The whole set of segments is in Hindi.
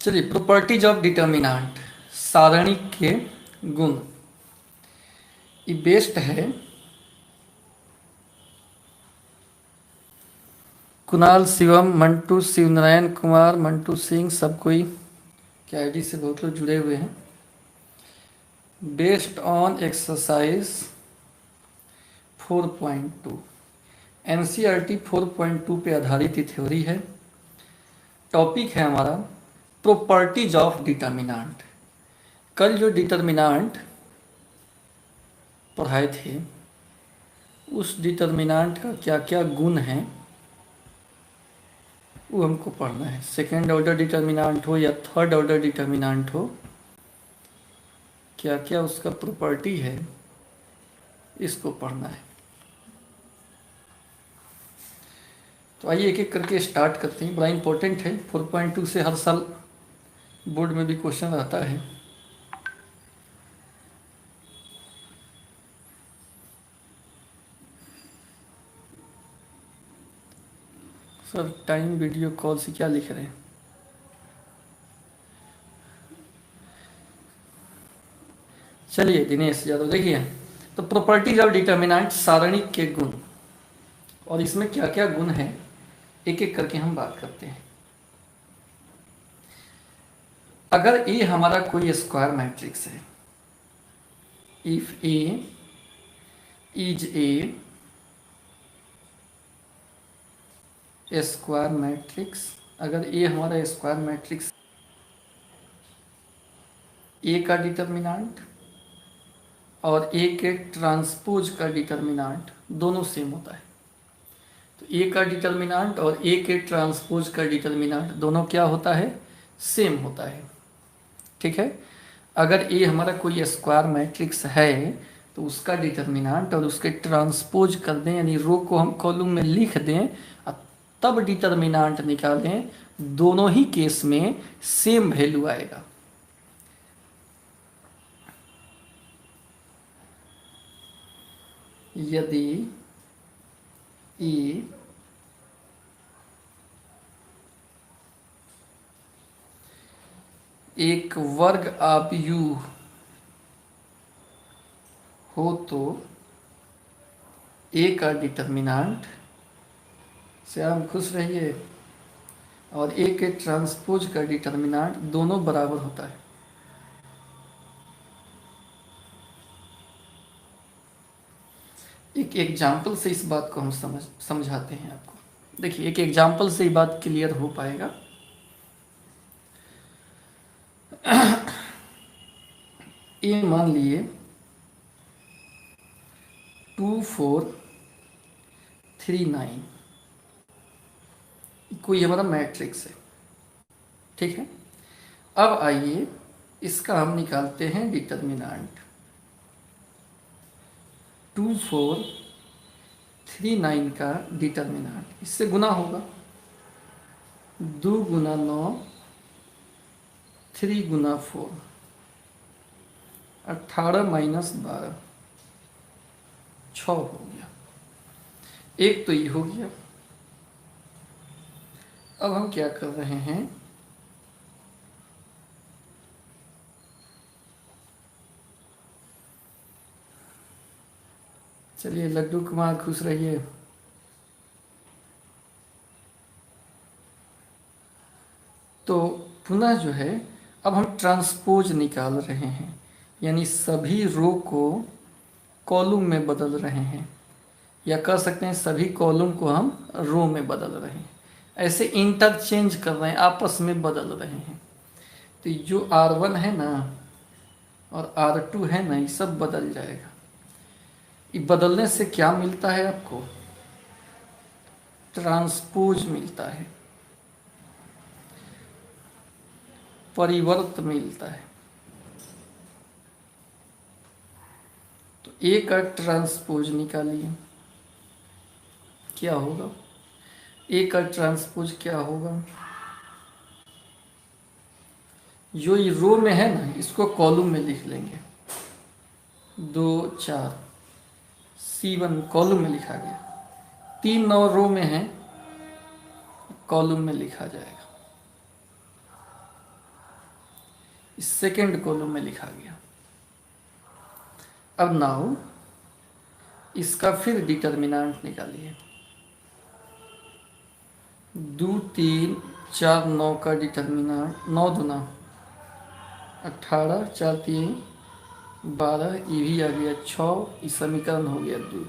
चलिए, प्रॉपर्टीज ऑफ डिटर्मिनेंट, सारणी के गुण। ये बेस्ट है कुणाल, शिवम, मंटू, शिवनारायण कुमार, मंटू सिंह, सब कोई के आईडी से बहुत लोग जुड़े हुए हैं। बेस्ड ऑन एक्सरसाइज 4.2, एनसीईआरटी 4.2 पे आधारित ये थ्योरी है। टॉपिक है हमारा प्रॉपर्टीज ऑफ डिटर्मिनेंट। कल जो डिटर्मिनेंट पढ़ाए थे उस डिटर्मिनेंट का क्या क्या गुण है वो हमको पढ़ना है। सेकेंड ऑर्डर डिटर्मिनेंट हो या थर्ड ऑर्डर डिटर्मिनेंट हो, क्या क्या उसका प्रॉपर्टी है, इसको पढ़ना है। तो आइए एक एक करके स्टार्ट करते हैं। बड़ा इंपॉर्टेंट है, 4.2 से हर साल बोर्ड में भी क्वेश्चन आता है। सर टाइम वीडियो कॉल से क्या लिख रहे हैं? चलिए दिनेश यादव, देखिए तो प्रॉपर्टीज ऑफ डिटर्मिनेंट, सारणी के गुण, और इसमें क्या क्या गुण है एक एक करके हम बात करते हैं। अगर ए हमारा कोई स्क्वायर मैट्रिक्स है, if A is a square matrix, अगर ए हमारा स्क्वायर मैट्रिक्स, ए का डिटर्मिनेंट और ए के ट्रांसपोज का डिटर्मिनेंट दोनों सेम होता है। तो ए का डिटर्मिनेंट और ए के ट्रांसपोज का डिटर्मिनेंट दोनों क्या होता है? सेम होता है। ठीक है। अगर ए हमारा कोई स्क्वायर मैट्रिक्स है तो उसका डिटर्मिनेंट और उसके ट्रांसपोज कर दें, यानी रो को हम कॉलम में लिख दें और तब डिटर्मिनेंट निकालें, दोनों ही केस में सेम वैल्यू आएगा। यदि ए एक वर्ग आव्यूह हो तो ए का डिटर्मिनेंट, श्याम खुश रहिए, और ए के ट्रांसपोज का डिटर्मिनेंट दोनों बराबर होता है। एक एग्जाम्पल से इस बात को हम समझाते हैं आपको। देखिए एक एग्जाम्पल से ये बात क्लियर हो पाएगा। ए मान लिए 2 4 3 9 कोई हमारा मैट्रिक्स है। ठीक है। अब आइए इसका हम निकालते हैं डिटर्मिनेंट। 2 4 3 9 का डिटर्मिनेंट इससे गुना होगा, 2 गुना 9, 3 गुना 4, 18 माइनस 12, 6 हो गया। एक तो ये हो गया। अब हम क्या कर रहे हैं, चलिए लड्डू कुमार खुश रहिए। तो पुनः जो है अब हम ट्रांसपोज निकाल रहे हैं, यानी सभी रो को कॉलम में बदल रहे हैं, या कह सकते हैं सभी कॉलम को हम रो में बदल रहे हैं। ऐसे इंटरचेंज कर रहे हैं, आपस में बदल रहे हैं। तो जो R1 है ना और R2 है ना, ये सब बदल जाएगा। ये बदलने से क्या मिलता है आपको? ट्रांसपोज मिलता है, परिवर्त मिलता है। तो ए का ट्रांसपोज निकालिए, क्या होगा? ए का ट्रांसपोज क्या होगा? जो ये रो में है ना इसको कॉलम में लिख लेंगे, 2 4 C1 कॉलम में लिखा गया, 3 9 रो में है, कॉलम में लिखा जाएगा। इस सेकेंड कॉलम में लिखा गया। अब नाउ इसका फिर डिटर्मिनेंट निकालिए। 2 3 4 9 का डिटर्मिनेंट, 9 दूना 18, 4 3 12, ये भी आ गया 6, इस समीकरण हो गया 2।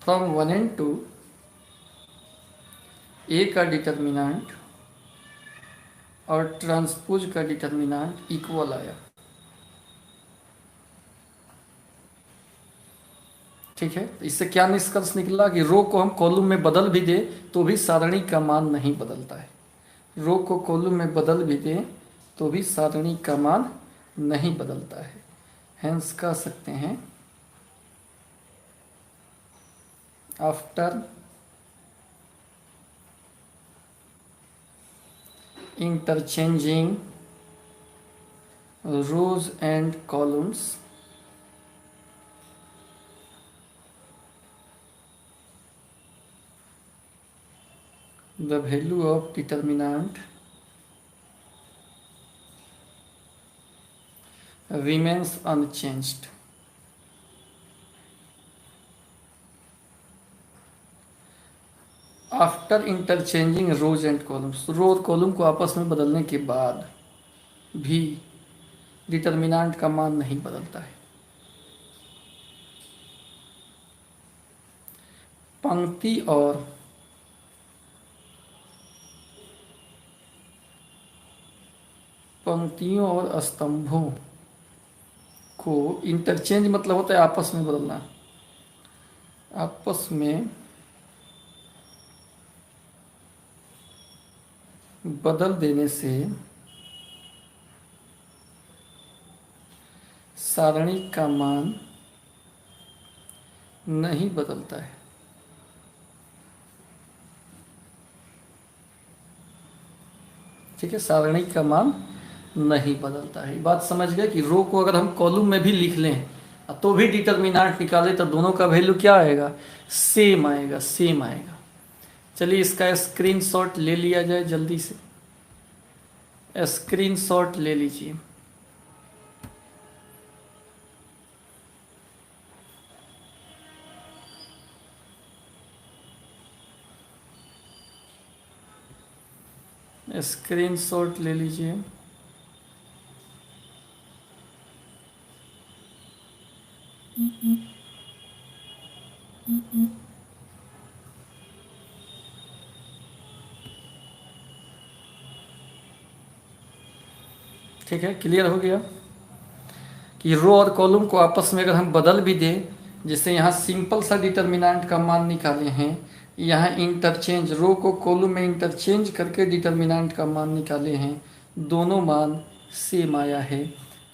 फ्रॉम 1 and 2 ए का डिटर्मिनेंट और ट्रांसपोज का डिटर्मिनेंट इक्वल आया। ठीक है, तो इससे क्या निष्कर्ष निकला कि रो को हम कॉलम में बदल भी दे तो भी सारणी का मान नहीं बदलता है। रो को कॉलम में बदल भी दे तो भी सारणी का मान नहीं बदलता है। हेंस कह सकते हैं after interchanging rows and columns, the value of determinant remains unchanged. After interchanging rows and columns, row और कॉलम को आपस में बदलने के बाद भी डिटर्मिनेंट का मान नहीं बदलता है। पंक्तियों और स्तंभों को इंटरचेंज मतलब होता है आपस में बदलना। आपस में बदल देने से सारणी का मान नहीं बदलता है। ठीक है, सारणी का मान नहीं बदलता है। बात समझ गए कि रो को अगर हम कॉलम में भी लिख लें तो भी डिटर्मिनेंट निकाले तो दोनों का वैल्यू क्या आएगा, सेम आएगा, सेम आएगा। चलिए इसका स्क्रीनशॉट ले लिया जाए, जल्दी से स्क्रीनशॉट ले लीजिए। स्क्रीनशॉट ले लीजिए। ठीक है, क्लियर हो गया कि रो और कॉलम को आपस में अगर हम बदल भी दें, जैसे यहाँ सिंपल सा डिटर्मिनेंट का मान निकाले हैं, यहाँ इंटरचेंज रो को कॉलम में इंटरचेंज करके डिटर्मिनेंट का मान निकाले हैं, दोनों मान सेम आया है,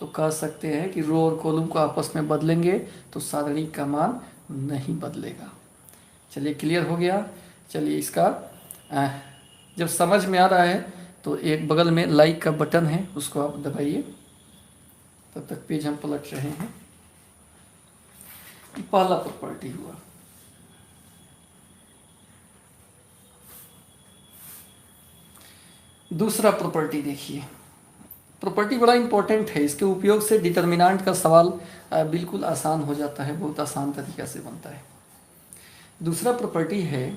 तो कह सकते हैं कि रो और कॉलम को आपस में बदलेंगे तो सारणी का मान नहीं बदलेगा। चलिए क्लियर हो गया। चलिए इसका जब समझ में आ रहा है तो एक बगल में लाइक का बटन है, उसको आप दबाइए। तब तक पेज हम पलट रहे हैं। पहला प्रॉपर्टी हुआ। दूसरा प्रॉपर्टी देखिए। प्रॉपर्टी बड़ा इंपॉर्टेंट है, इसके उपयोग से डिटर्मिनेंट का सवाल बिल्कुल आसान हो जाता है, बहुत आसान तरीका से बनता है। दूसरा प्रॉपर्टी है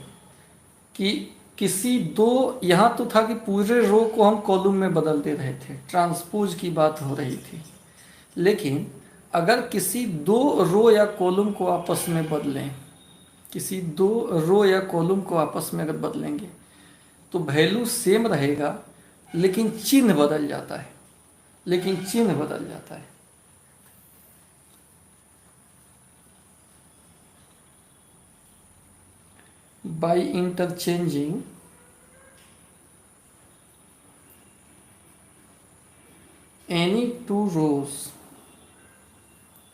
कि किसी दो, यहाँ तो था कि पूरे रो को हम कॉलम में बदल दे रहे थे, ट्रांसपोज की बात हो रही थी, लेकिन अगर किसी दो रो या कॉलम को आपस में बदलें, किसी दो रो या कॉलम को आपस में अगर बदलेंगे तो वैल्यू सेम रहेगा, लेकिन चिन्ह बदल जाता है, लेकिन चिन्ह बदल जाता है। by interchanging any two rows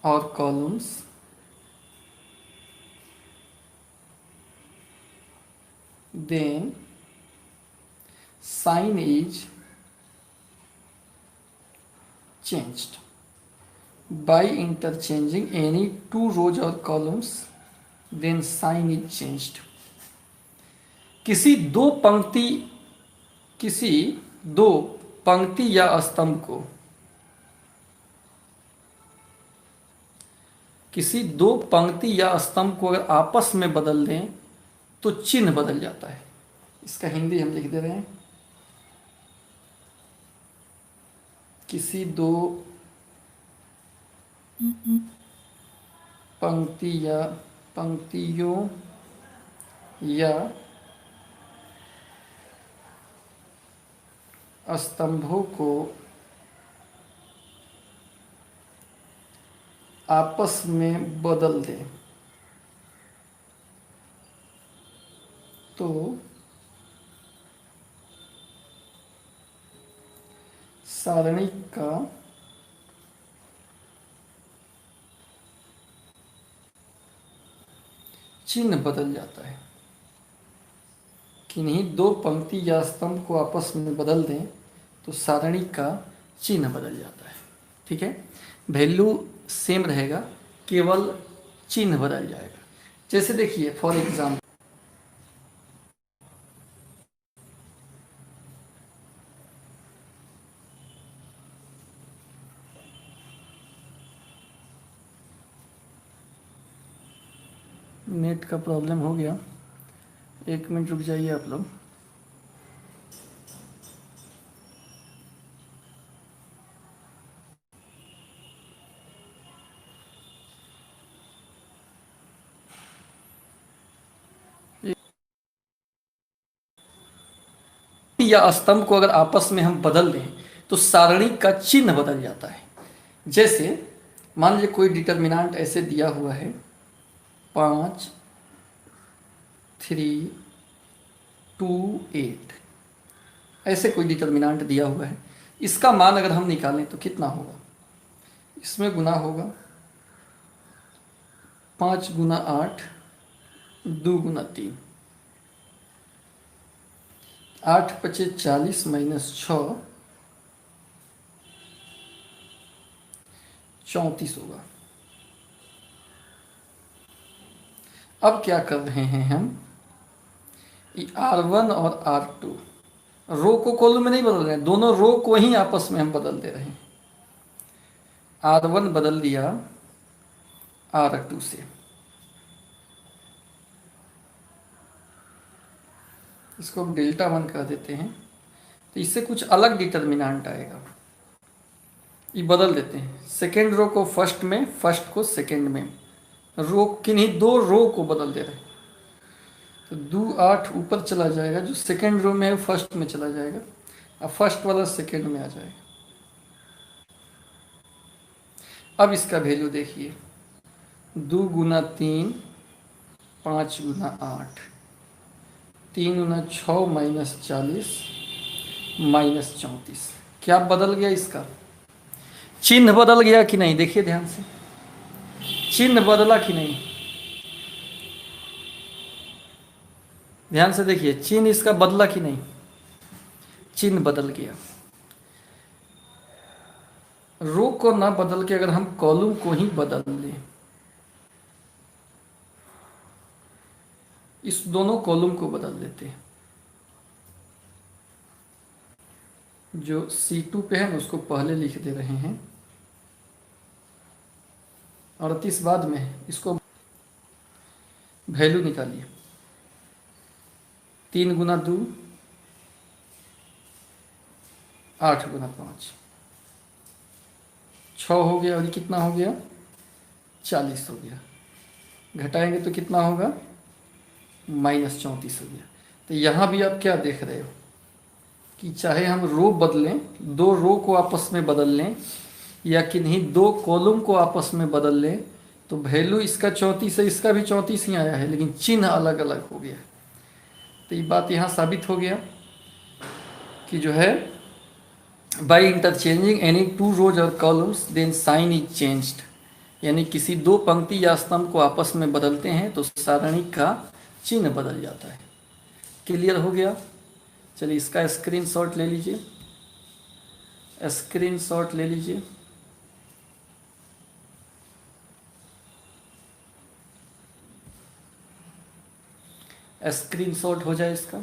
or columns, then sign is changed. By interchanging any two rows or columns, then sign is changed. किसी दो पंक्ति किसी दो पंक्ति या स्तंभ को, किसी दो पंक्ति या स्तंभ को अगर आपस में बदल दें तो चिन्ह बदल जाता है। इसका हिंदी हम लिख दे रहे हैं। किसी दो पंक्तियों या स्तंभों को आपस में बदल दें तो सारणी का चिन्ह बदल जाता है। किन्हीं दो पंक्ति या स्तंभ को आपस में बदल दें तो सारणी का चिन्ह बदल जाता है। ठीक है, वैल्यू सेम रहेगा, केवल चिन्ह बदल जाएगा। जैसे देखिए फॉर एग्जाम्पल, नेट का प्रॉब्लम हो गया, 1 मिनट रुक जाइए आप लोग। या स्तंभ को अगर आपस में हम बदल दें तो सारणी का चिन्ह बदल जाता है। जैसे मान लीजिए कोई डिटर्मिनेंट ऐसे दिया हुआ है 5 3 2 8, ऐसे कोई डिटर्मिनेंट दिया हुआ है। इसका मान अगर हम निकालें तो कितना होगा, इसमें गुना होगा 5 गुना 8 2 गुना 3, 8 पचे 40 माइनस 6 34 होगा। अब क्या कर रहे हैं हम, R1 और R2 रो को कॉलम में नहीं बदल रहे हैं, दोनों रो को ही आपस में हम बदल दे रहे हैं। R1 बदल दिया R2 से, इसको हम डेल्टा 1 कह देते हैं। तो इससे कुछ अलग डिटर्मिनेंट आएगा, ये बदल देते हैं। सेकेंड रो को फर्स्ट में, फर्स्ट को सेकेंड में, रो किन्हीं दो रो को बदल दे रहे हैं। तो 2 8 ऊपर चला जाएगा, जो सेकेंड रो में है फर्स्ट में चला जाएगा, अब फर्स्ट वाला सेकेंड में आ जाएगा। अब इसका वैल्यू देखिए, 2 गुना 3 5 गुना 8, 3 गुना 6 माइनस 40 माइनस 34। क्या बदल गया, इसका चिन्ह बदल गया कि नहीं, देखिए ध्यान से, चिन्ह बदला कि नहीं, ध्यान से देखिए, चिन्ह इसका बदला कि नहीं, चिन्ह बदल गया। रो को ना बदल के अगर हम कॉलम को ही बदल लें, इस दोनों कॉलम को बदल देते हैं, जो C2 पे है ना उसको पहले लिख दे रहे हैं, 38 बाद में, इसको वैल्यू निकालिए, 3 गुना 2 8 गुना 5 6 हो गया, और कितना हो गया 40 हो गया, घटाएंगे तो कितना होगा माइनस 34 हो गया। तो यहाँ भी आप क्या देख रहे हो कि चाहे हम रो बदलें, दो रो को आपस में बदल लें या किन्हीं दो कॉलम को आपस में बदल लें, तो वैल्यू इसका 34 है, इसका भी 34 ही आया है, लेकिन चिन्ह अलग अलग हो गया। तो ये बात यहाँ साबित हो गया कि जो है by interchanging any two rows और columns then sign is changed, यानी किसी दो पंक्ति या स्तंभ को आपस में बदलते हैं तो सारणी का चिन्ह बदल जाता है। क्लियर हो गया। चलिए इसका स्क्रीनशॉट ले लीजिए, स्क्रीनशॉट ले लीजिए। स्क्रीनशॉट हो जाए इसका।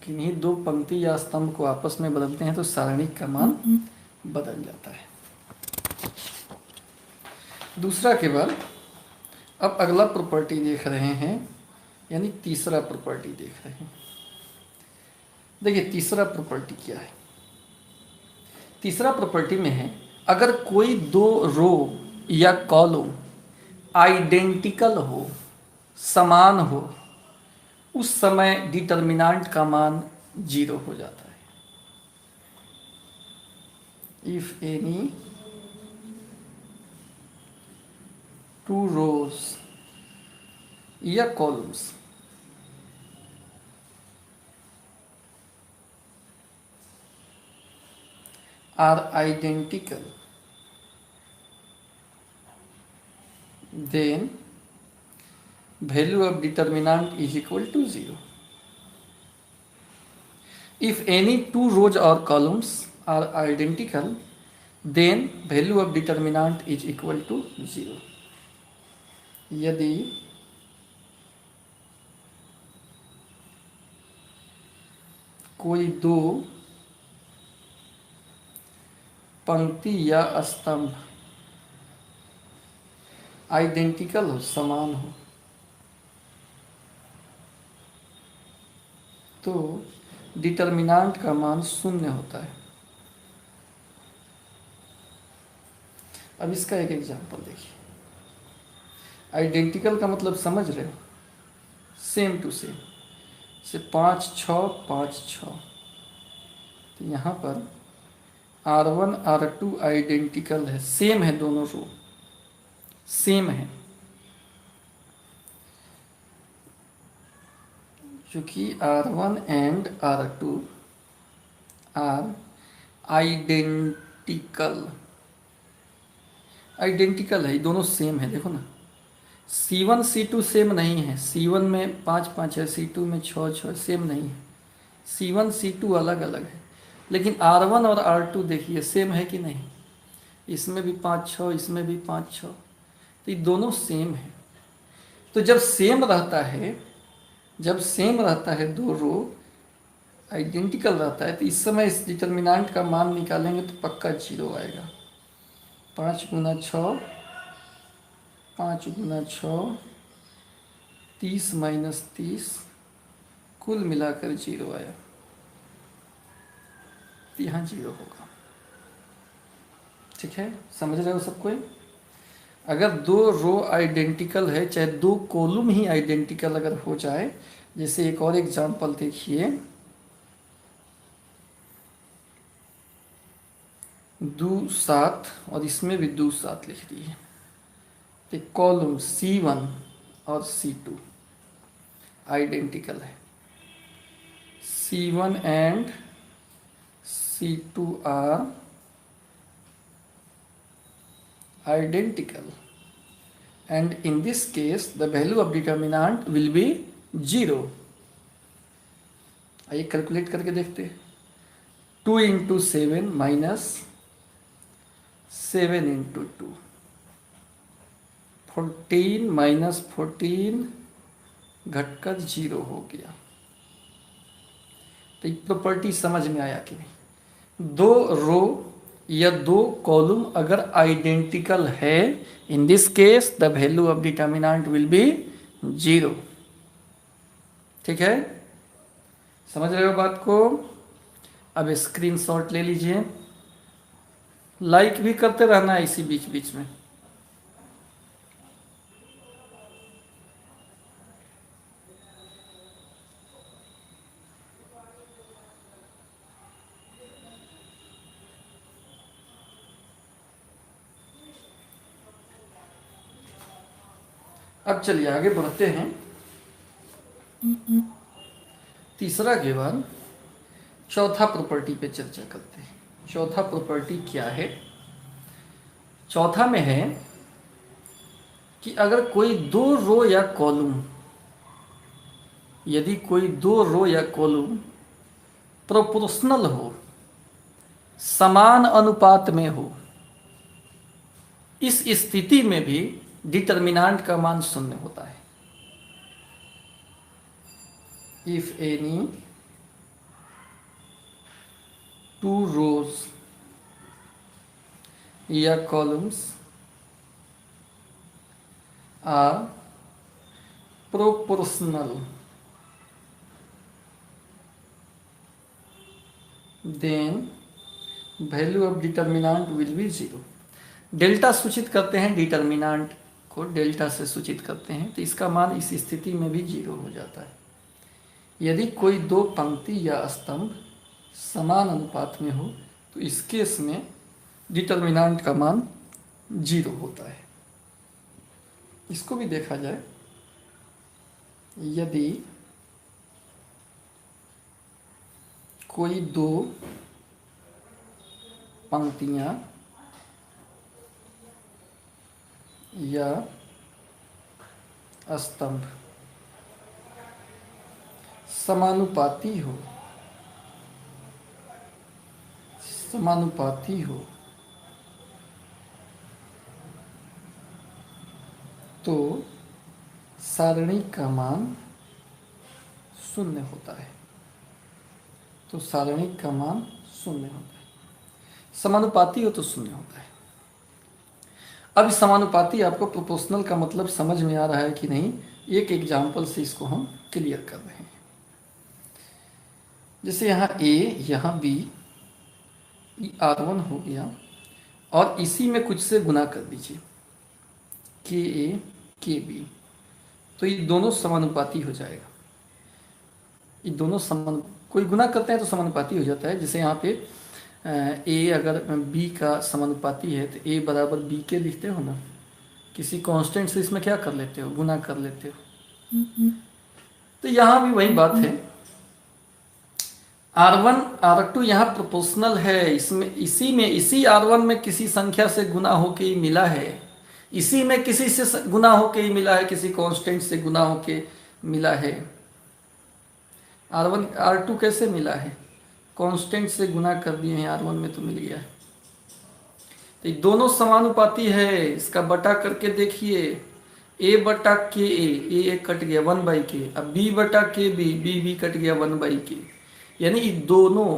किन्हीं दो पंक्ति या स्तंभ को आपस में बदलते हैं तो सारणिक का मान बदल जाता है। दूसरा केवल अब अगला प्रॉपर्टी देख रहे हैं, यानी तीसरा प्रॉपर्टी देख रहे हैं। देखिए तीसरा प्रॉपर्टी क्या है। तीसरा प्रॉपर्टी में है अगर कोई दो रो या कॉलम आइडेंटिकल हो, समान हो, उस समय डिटर्मिनेंट का मान 0 हो जाता है। इफ एनी टू रोज या columns are identical, then value of determinant is equal to 0. If any two rows or columns are identical, then value of determinant is equal to 0. यदि कोई दो पंक्ति या स्तंभ आइडेंटिकल हो, समान हो, तो डिटर्मिनेंट का मान 0 होता है। अब इसका एक एग्जांपल देखिए। आइडेंटिकल का मतलब समझ रहे हो, सेम टू सेम, से 5 6 5 6। तो यहाँ पर R1 R2 आइडेंटिकल है, सेम है, दोनों रो सेम है, क्योंकि R1 and R2 are identical. Identical है, दोनों सेम है। देखो ना, C1 C2 सेम नहीं है। C1 में 5 5 है, C2 में 6 6, सेम नहीं है। C1 C2 अलग अलग है, लेकिन R1 और R2 देखिए सेम है कि नहीं। इसमें भी 5 6, इसमें भी 5 6, तो ये दोनों सेम है। तो जब सेम रहता है, जब सेम रहता है, दो रो आइडेंटिकल रहता है, तो इस समय इस डिटर्मिनेंट का मान निकालेंगे तो पक्का 0 आएगा। 5 गुना 6, 5 गुना 6, 30 माइनस 30, कुल मिलाकर 0 आया। तो यहाँ 0 होगा। ठीक है, समझ रहे हो सब कोई। अगर दो रो आइडेंटिकल है, चाहे दो कॉलम ही आइडेंटिकल अगर हो जाए, जैसे एक और एग्जांपल देखिए, 2 7 और इसमें भी 2 7 लिख दिए। तो कॉलम C1 और C2 आइडेंटिकल है। C1 and C2 are identical, and in this case the value of determinant will be 0. आइए कैलकुलेट करके देखते हैं। 2 इंटू 7 माइनस 7 इंटू 2, 14 माइनस 14 घटकर 0 हो गया। तो प्रॉपर्टी समझ में आया कि नहीं। दो रो या दो कॉलम अगर आइडेंटिकल है, in this case the value of determinant will B 0। ठीक है, समझ रहे हो बात को। अब स्क्रीनशॉट ले लीजिए, लाइक भी करते रहना है इसी बीच बीच में। अब चलिए आगे बढ़ते हैं। तीसरा के बाद चौथा प्रॉपर्टी पे चर्चा करते हैं। चौथा प्रॉपर्टी क्या है? चौथा में है कि अगर कोई दो रो या कॉलम, यदि कोई दो रो या कॉलम प्रोपोर्शनल हो, समान अनुपात में हो, इस स्थिति में भी डिटर्मिनेंट का मान 0 होता है। इफ एनी टू रोज या columns are proportional then value of determinant will be zero. Delta सूचित करते हैं, डिटर्मिनेंट को डेल्टा से सूचित करते हैं, तो इसका मान इस स्थिति में भी जीरो हो जाता है यदि कोई दो पंक्ति या स्तंभ समान अनुपात में हो, तो इस केस में डिटर्मिनेंट का मान जीरो होता है। इसको भी देखा जाए, यदि कोई दो पंक्तियां या स्तंभ समानुपाती हो तो सारणी का मान शून्य होता है। समानुपाती हो तो शून्य होता है। अब समानुपाती आपको प्रोपोर्शनल का मतलब समझ में आ रहा है कि नहीं, एक एग्जाम्पल से इसको हम क्लियर कर रहे हैं। जैसे यहाँ A, यहाँ B, R1 हो गया और इसी में कुछ से गुना कर दीजिए, KA KB, तो ये दोनों समानुपाती हो जाएगा। ये दोनों कोई गुना करते हैं तो समानुपाती हो जाता है। जैसे यहाँ पे A अगर B का समानुपाती है तो A बराबर B के लिखते हो ना, किसी कांस्टेंट से इसमें क्या कर लेते हो, गुना कर लेते हो। तो यहाँ भी वही बात है, R1 R2 यहाँ प्रोपोर्शनल है, इसमें इसी R1 में किसी संख्या से गुना होके ही मिला है, इसी में किसी से गुना होके ही मिला है, किसी कांस्टेंट से गुना होके मिला है। R1 R2 कैसे मिला है, कांस्टेंट से गुना कर दिए हैं, R1 में तो मिल गया है। तो दोनों समानुपाती है, इसका बटा करके देखिए, A बटा के A कट गया 1/k, अब B बटा के B कट गया 1/k, यानी ये दोनों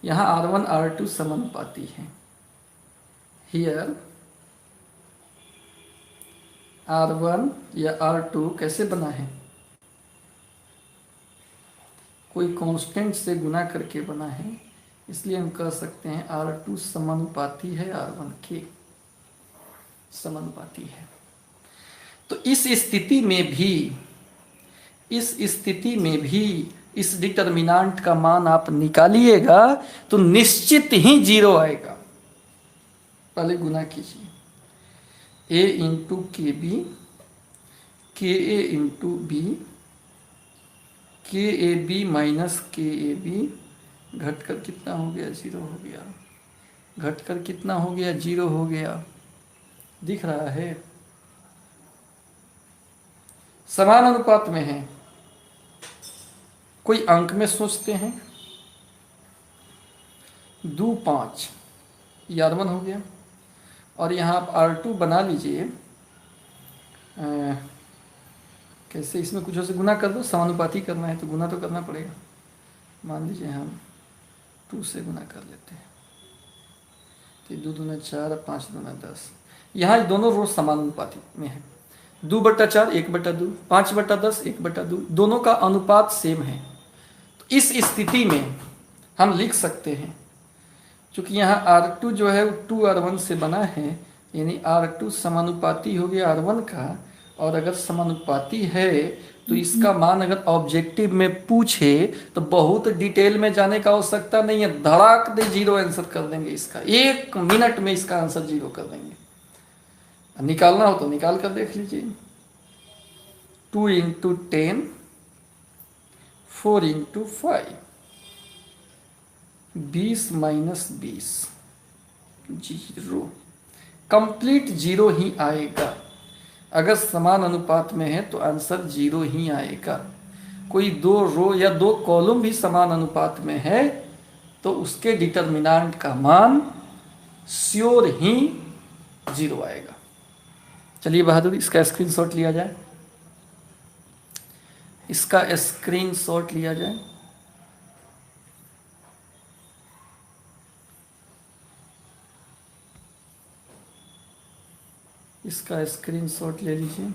यहाँ R1 R2 समानुपाती हैं। हियर R1 या R2 कैसे बना है, कोई कांस्टेंट से गुना करके बना है, इसलिए हम कह सकते हैं R2 समानुपाती है R1 के, समानुपाती है। तो इस स्थिति में भी इस डिटर्मिनेंट का मान आप निकालिएगा तो निश्चित ही जीरो आएगा। पहले गुना कीजिए, A इंटू के बी, के ए इंटू बी, के ए बी माइनस के ए बी, घटकर कितना हो गया, जीरो हो गया। घटकर कितना हो गया, जीरो हो गया। दिख रहा है, समान अनुपात में है। कोई अंक में सोचते हैं, 2 5 ये R1 हो गया, और यहाँ आप R2 बना लीजिए, कैसे, इसमें कुछ से गुना कर दो, समानुपाती करना है तो गुना तो करना पड़ेगा। मान लीजिए हम 2 से गुना कर लेते हैं, तो 2 दूना 4, 5 दूना 10, यहाँ दोनों रोज समानुपाती में है। 2/4 1/2, 5/10 1/2, दोनों का अनुपात सेम है। तो इस स्थिति में हम लिख सकते हैं, क्योंकि यहाँ R2 जो है 2R1 से बना है, यानी R2 समानुपाती हो गया R1 का, और अगर समानुपाती है तो इसका मान अगर ऑब्जेक्टिव में पूछे तो बहुत डिटेल में जाने का आवश्यकता नहीं है, धड़ाक दे जीरो आंसर कर देंगे इसका, 1 मिनट में इसका आंसर जीरो कर देंगे। निकालना हो तो निकाल कर देख लीजिए, 2 into 10, 4 into 5, 20 minus 20, zero, complete zero ही आएगा। अगर समान अनुपात में है तो आंसर जीरो ही आएगा। कोई 2 रो या 2 कॉलम भी समान अनुपात में है तो उसके डिटर्मिनेंट का मान श्योर ही जीरो आएगा। चलिए बहादुर, इसका स्क्रीनशॉट लिया जाए, इसका स्क्रीनशॉट लिया जाए। इसका स्क्रीनशॉट ले लीजिए।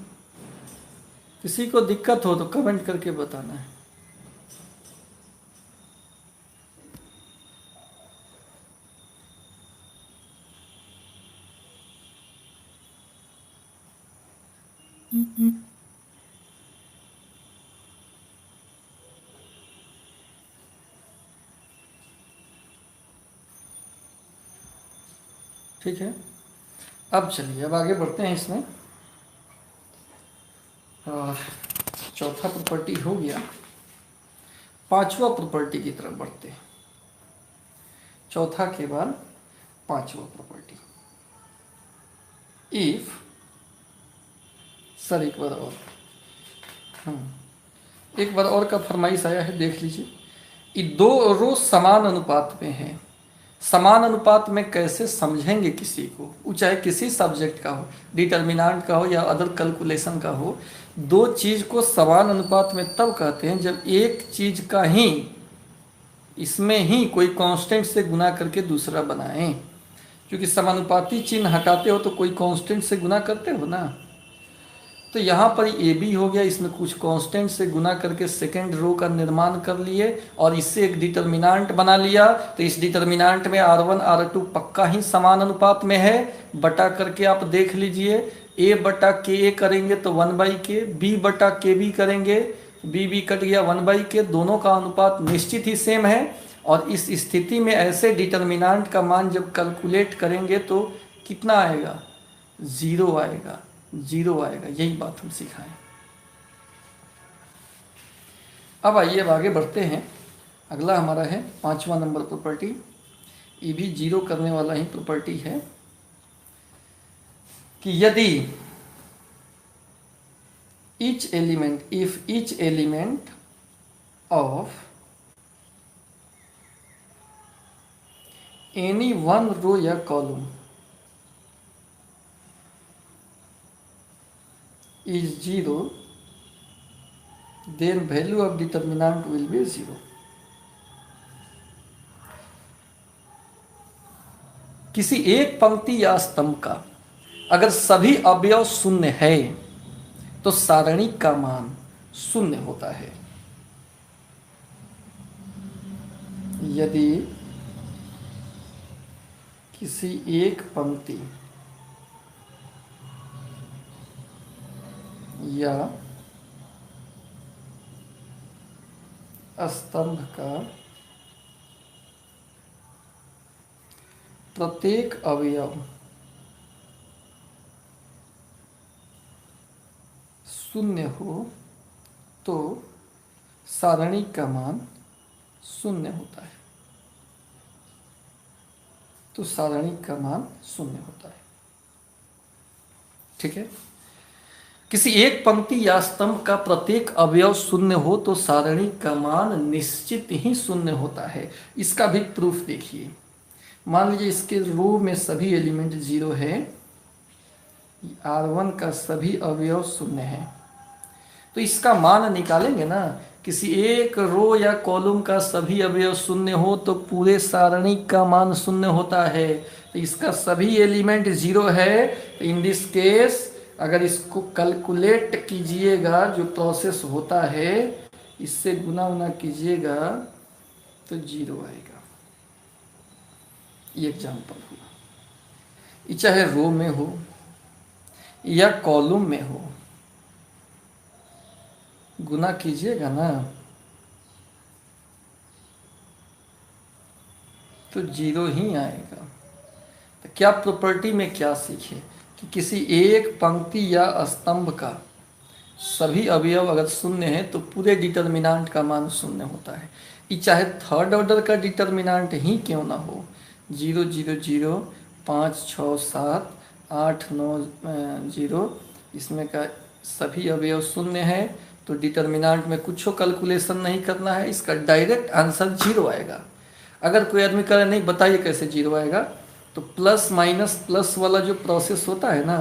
किसी को दिक्कत हो तो कमेंट करके बताना है। ठीक है, अब चलिए अब आगे बढ़ते हैं इसमें। और चौथा प्रॉपर्टी हो गया, पांचवा प्रॉपर्टी की तरफ बढ़ते हैं। चौथा के बाद पांचवा प्रॉपर्टी। इफ सर एक बार और, एक बार और का फरमाइश आया है, देख लीजिए। ये दो रो समान अनुपात में है। समान अनुपात में कैसे समझेंगे किसी को, वो चाहे किसी सब्जेक्ट का हो, डिटर्मिनेंट का हो या अदर कैलकुलेशन का हो। दो चीज को समान अनुपात में तब कहते हैं जब एक चीज का ही इसमें ही कोई कांस्टेंट से गुना करके दूसरा बनाएं। क्योंकि समानुपाती चिन्ह हटाते हो तो कोई कांस्टेंट से गुना करते हो ना। तो यहाँ पर ए बी हो गया, इसमें कुछ कांस्टेंट से गुना करके सेकेंड रो का निर्माण कर लिए और इससे एक डिटर्मिनेंट बना लिया। तो इस डिटर्मिनेंट में R1 R2 पक्का ही समान अनुपात में है। बटा करके आप देख लीजिए, ए बटा के ए करेंगे तो 1/k, बी बटा के बी करेंगे, बी बी कट गया 1/k, दोनों का अनुपात निश्चित ही सेम है। और इस स्थिति में ऐसे डिटर्मिनेंट का मान जब कैलकुलेट करेंगे तो कितना आएगा, 0 आएगा, 0 आएगा। यही बात हम सिखाएं। अब आइए अब आगे बढ़ते हैं। अगला हमारा है पांचवा नंबर प्रॉपर्टी। ये भी 0 करने वाला ही प्रॉपर्टी है कि यदि each element, if each element of any one row या column is 0, then value of determinant will be 0. किसी एक पंक्ति या स्तंभ का अगर सभी अवयव शून्य है तो सारणी का मान शून्य होता है। यदि किसी एक पंक्ति या स्तंभ का प्रत्येक अवयव शून्य हो तो सारणी का मान शून्य होता है। तो सारणी का मान शून्य होता है। ठीक है, किसी एक पंक्ति या स्तंभ का प्रत्येक अवयव शून्य हो तो सारणी का मान निश्चित ही शून्य होता है। इसका भी प्रूफ देखिए। मान लीजिए इसके रो में सभी एलिमेंट 0 है, R1 का सभी अवयव शून्य है, तो इसका मान निकालेंगे ना। किसी एक रो या कॉलम का सभी अवयव शून्य हो तो पूरे सारणी का मान शून्य होता है। तो इसका सभी एलिमेंट 0 है, तो इन दिस केस अगर इसको कैलकुलेट कीजिएगा, जो प्रोसेस होता है इससे गुना उना कीजिएगा तो 0 आएगा। ये एग्जाम्पल हुआ। ये चाहे रो में हो या कॉलम में हो, गुना कीजिएगा ना तो 0 ही आएगा। तो क्या प्रॉपर्टी में क्या सीखे कि किसी एक पंक्ति या स्तंभ का सभी अवयव अगर शून्य है तो पूरे डिटर्मिनेंट का मान शून्य होता है। ये चाहे थर्ड ऑर्डर का डिटर्मिनेंट ही क्यों ना हो, 0 0 0 5 6 7 8 9 0, इसमें का सभी अवयव शून्य है तो डिटर्मिनेंट में कुछ कैलकुलेशन नहीं करना है, इसका डायरेक्ट आंसर 0 आएगा। अगर कोई आदमी करे नहीं बताइए कैसे 0 आएगा, तो प्लस माइनस प्लस वाला जो प्रोसेस होता है ना,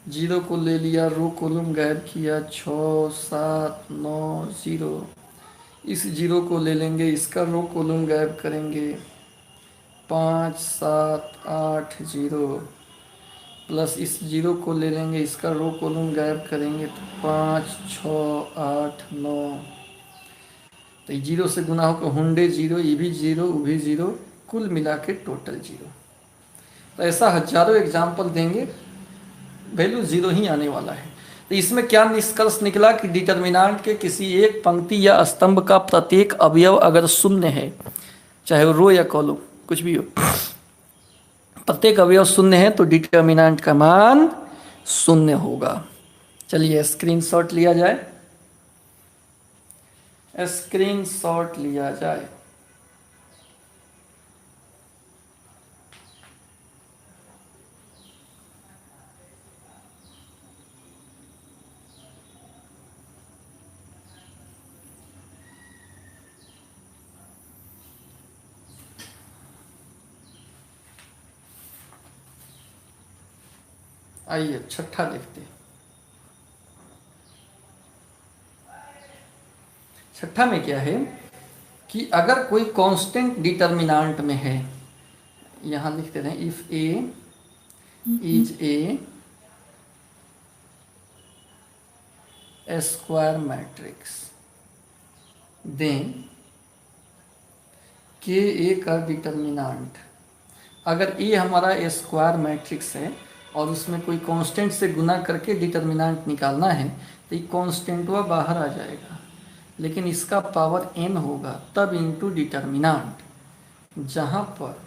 0 को ले लिया, रो कॉलम गायब किया, 6 7 9 0, इस 0 को ले लेंगे, इसका रो कॉलम गायब करेंगे, 5 7 8 0, प्लस इस जीरो को ले लेंगे, इसका रो कॉलम गायब करेंगे तो 5 6 8 9, तो ये जीरो से गुना होकर हुंडे जीरो, ये भी जीरो, वो भी जीरो, कुल मिला के टोटल जीरो। तो ऐसा हजारों एग्जाम्पल देंगे, वैल्यू जीरो ही आने वाला है। तो इसमें क्या निष्कर्ष निकला कि डिटर्मिनांट के किसी एक पंक्ति या स्तंभ का प्रत्येक अवयव अगर शून्य है, चाहे वो रो या कॉलम कुछ भी हो, प्रत्येक अवयव शून्य है तो डिटर्मिनांट का मान शून्य होगा। चलिए स्क्रीनशॉट लिया जाए, स्क्रीनशॉट लिया जाए। आइए छठा देखते हैं। छठा में क्या है कि अगर कोई कांस्टेंट डिटर्मिनांट में है, यहां लिखते रहे if A is a square matrix then K A का डिटर्मिनांट, अगर ए हमारा स्क्वायर मैट्रिक्स है और उसमें कोई कांस्टेंट से गुना करके डिटर्मिनांट निकालना है तो ये कांस्टेंट वह बाहर आ जाएगा, लेकिन इसका पावर n होगा तब इनटू डिटर्मिनांट, जहाँ पर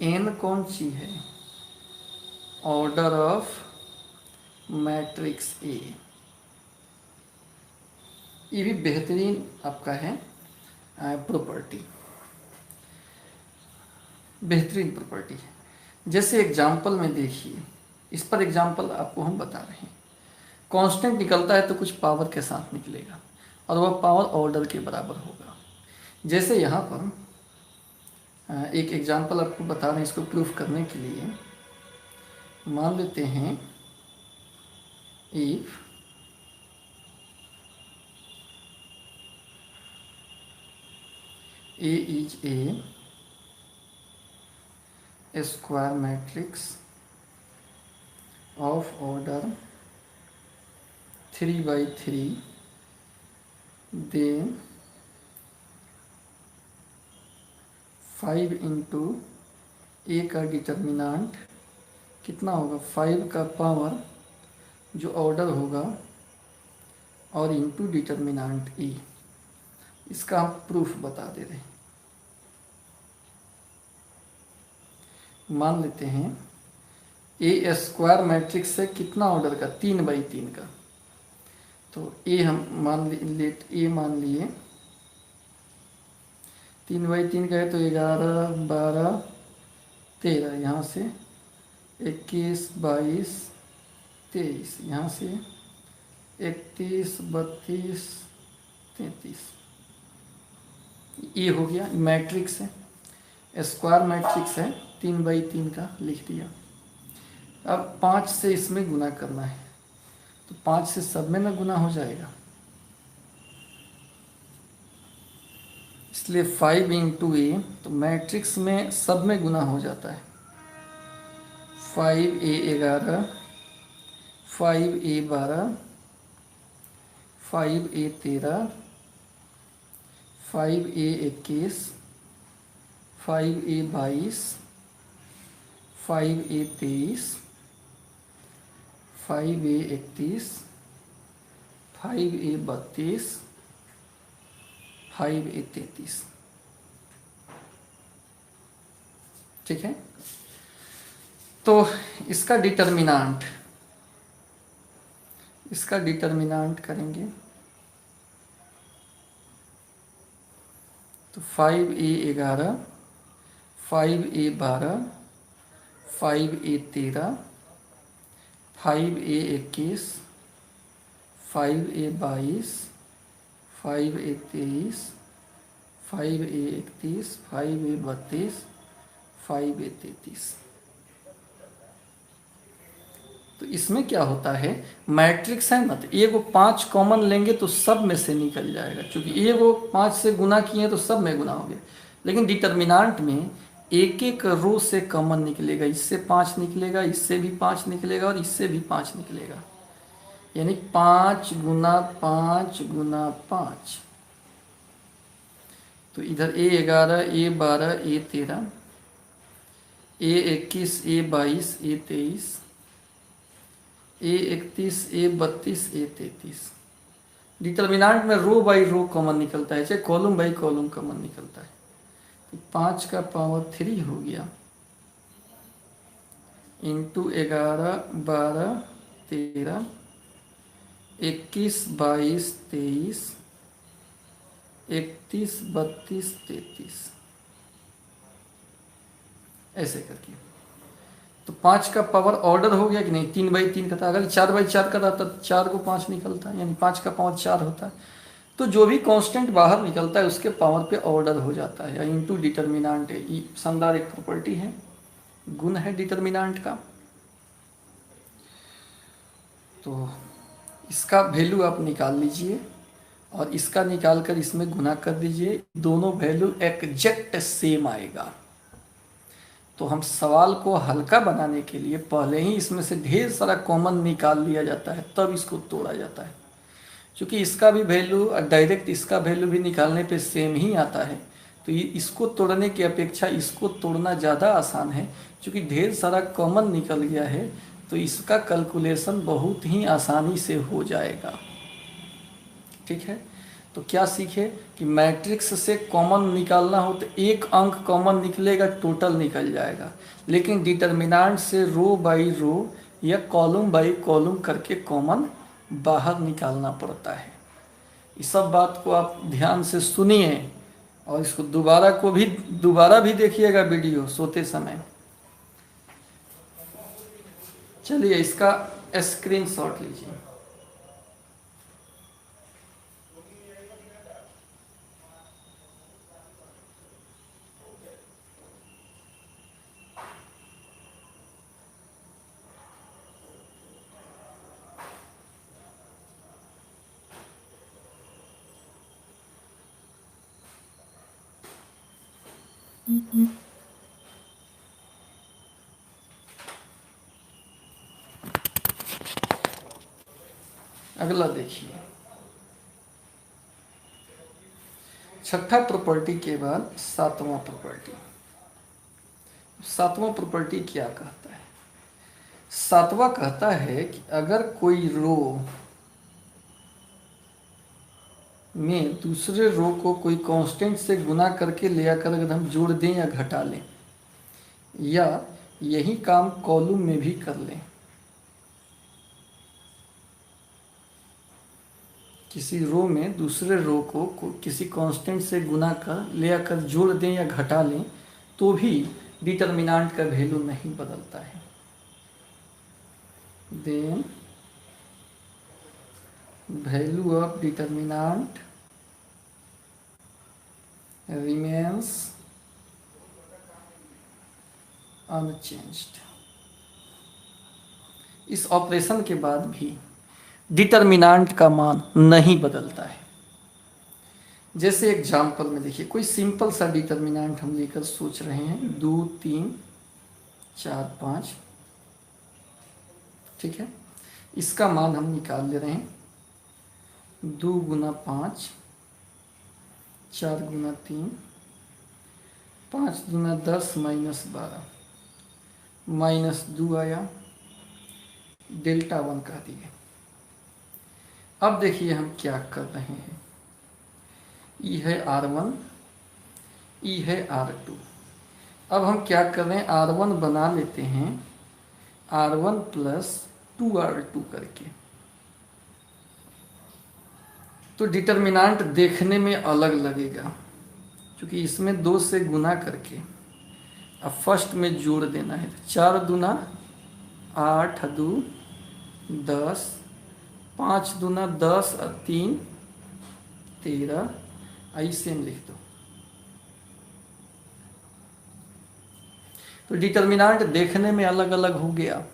n कौन सी है, ऑर्डर ऑफ मैट्रिक्स ए। ये भी बेहतरीन आपका है प्रॉपर्टी, बेहतरीन प्रॉपर्टी है। जैसे एग्जाम्पल में देखिए, इस पर एग्जाम्पल आपको हम बता रहे हैं। कांस्टेंट निकलता है तो कुछ पावर के साथ निकलेगा और वह पावर ऑर्डर के बराबर होगा। जैसे यहाँ पर एक एग्जाम्पल आपको बता रहे हैं, इसको प्रूफ करने के लिए मान लेते हैं if A is a square matrix of order 3/3, then 5 into A का डिटर्मिनांट कितना होगा, 5 का पावर जो ऑर्डर होगा और इंटू डिटर्मिनांट ई। इसका हम प्रूफ बता दे रहे हैं। मान लेते हैं ए स्क्वायर मैट्रिक्स है कितना ऑर्डर का, 3/3 का, तो ए हम मान लिए 3/3 का है तो 11 12 13, यहाँ से 21 22 23, यहाँ से 31 32 33, ये हो गया। मैट्रिक्स है, स्क्वायर मैट्रिक्स है, 3/3 का लिख दिया। अब 5 से इसमें गुना करना है तो 5 से सब में ना गुना हो जाएगा, इसलिए 5 इंटू ए, तो मैट्रिक्स में सब में गुना हो जाता है। 5A 11, 5A 12, 5A 13, 5A 21, 5A 22, 5A 23, 5A 31, 5A 32, 5A 33। ठीक है, तो इसका डिटर्मिनांट करेंगे तो 5A 11, 5A 12, 5A 13, 5A 21, 5A 22, 5A 23, 5A 31, 5A 32, 5A 33। तो इसमें क्या होता है, मैट्रिक्स है ना, तो ए को 5 कॉमन लेंगे तो सब में से निकल जाएगा, क्योंकि ए को 5 से गुना किए तो सब में गुना हो गया। लेकिन डिटर्मिनांट में एक एक रो से कॉमन निकलेगा, इससे 5 निकलेगा, इससे भी 5 निकलेगा और इससे भी 5 निकलेगा, यानी 5 गुना 5 गुना 5। तो इधर A11 A12 A13 A21 A22 A23 A31 A32 A33। Determinant में रो बाई रो कॉमन निकलता है, चाहे कॉलम बाई कॉलम कॉमन निकलता है। तो 5 का पावर 3 हो गया इंटू 11 12 13 21 22 23 31 32 33, ऐसे करके। तो 5 का पावर ऑर्डर हो गया कि नहीं, 3/3 का था, अगर 4/4 का था तो 4 को 5 निकलता है, यानी 5 का पावर 4 होता है। तो जो भी कांस्टेंट बाहर निकलता है उसके पावर पे ऑर्डर हो जाता है, इनटू डिटर्मिनेंट है। ये शानदार एक प्रॉपर्टी है, गुण है डिटर्मिनेंट का। तो इसका वैल्यू आप निकाल लीजिए और इसका निकाल कर इसमें गुना कर दीजिए, दोनों वैल्यू एग्जैक्ट सेम आएगा। तो हम सवाल को हल्का बनाने के लिए पहले ही इसमें से ढेर सारा कॉमन निकाल लिया जाता है, तब इसको तोड़ा जाता है। क्योंकि इसका भी वैल्यू डायरेक्ट इसका वैल्यू भी निकालने पे सेम ही आता है, तो ये इसको तोड़ने की अपेक्षा इसको तोड़ना ज़्यादा आसान है। क्योंकि ढेर सारा कॉमन निकल गया है तो इसका कैलकुलेशन बहुत ही आसानी से हो जाएगा। ठीक है, तो क्या सीखे कि मैट्रिक्स से कॉमन निकालना हो तो एक अंक कॉमन निकलेगा, टोटल निकल जाएगा। लेकिन डिटर्मिनेंट से रो बाई रो या कॉलम बाई कॉलम करके कॉमन बाहर निकालना पड़ता है। इस सब बात को आप ध्यान से सुनिए और इसको दोबारा भी देखिएगा वीडियो सोते समय। चलिए इसका स्क्रीनशॉट लीजिए। अगला देखिए, छठा प्रॉपर्टी के बाद सातवां प्रॉपर्टी। सातवां प्रॉपर्टी क्या कहता है? सातवां कहता है कि अगर कोई रो में दूसरे रो को कोई कांस्टेंट से गुना करके ले आकर अगर हम जोड़ दें या घटा लें, या यही काम कॉलम में भी कर लें, किसी रो में दूसरे रो को किसी कांस्टेंट से गुना कर ले आकर जोड़ दें या घटा लें, तो भी डिटर्मिनेंट का वैल्यू नहीं बदलता है। Then value of determinant remains unchanged. इस ऑपरेशन के बाद भी डिटर्मिनेंट का मान नहीं बदलता है। जैसे एग्जाम्पल में देखिए, कोई सिंपल सा डिटर्मिनेंट हम लेकर सोच रहे हैं, 2 3 4 5। ठीक है, इसका मान हम निकाल ले रहे हैं। 2 गुना 5 4 गुना 3 5 गुना 10 माइनस 12 माइनस 2 आया, डेल्टा 1 कह दिए। अब देखिए हम क्या कर रहे हैं, ई है R1, ई है R2। अब हम क्या कर रहे हैं, R1 बना लेते हैं R1 प्लस 2R2 करके। तो डिटर्मिनेंट देखने में अलग लगेगा क्योंकि इसमें 2 से गुना करके अब फर्स्ट में जोड़ देना है। 4 दूना 8 2 10, 5 दूना 10 और 3 13, ऐसे में लिख दो। तो डिटर्मिनेंट देखने में अलग अलग हो गया।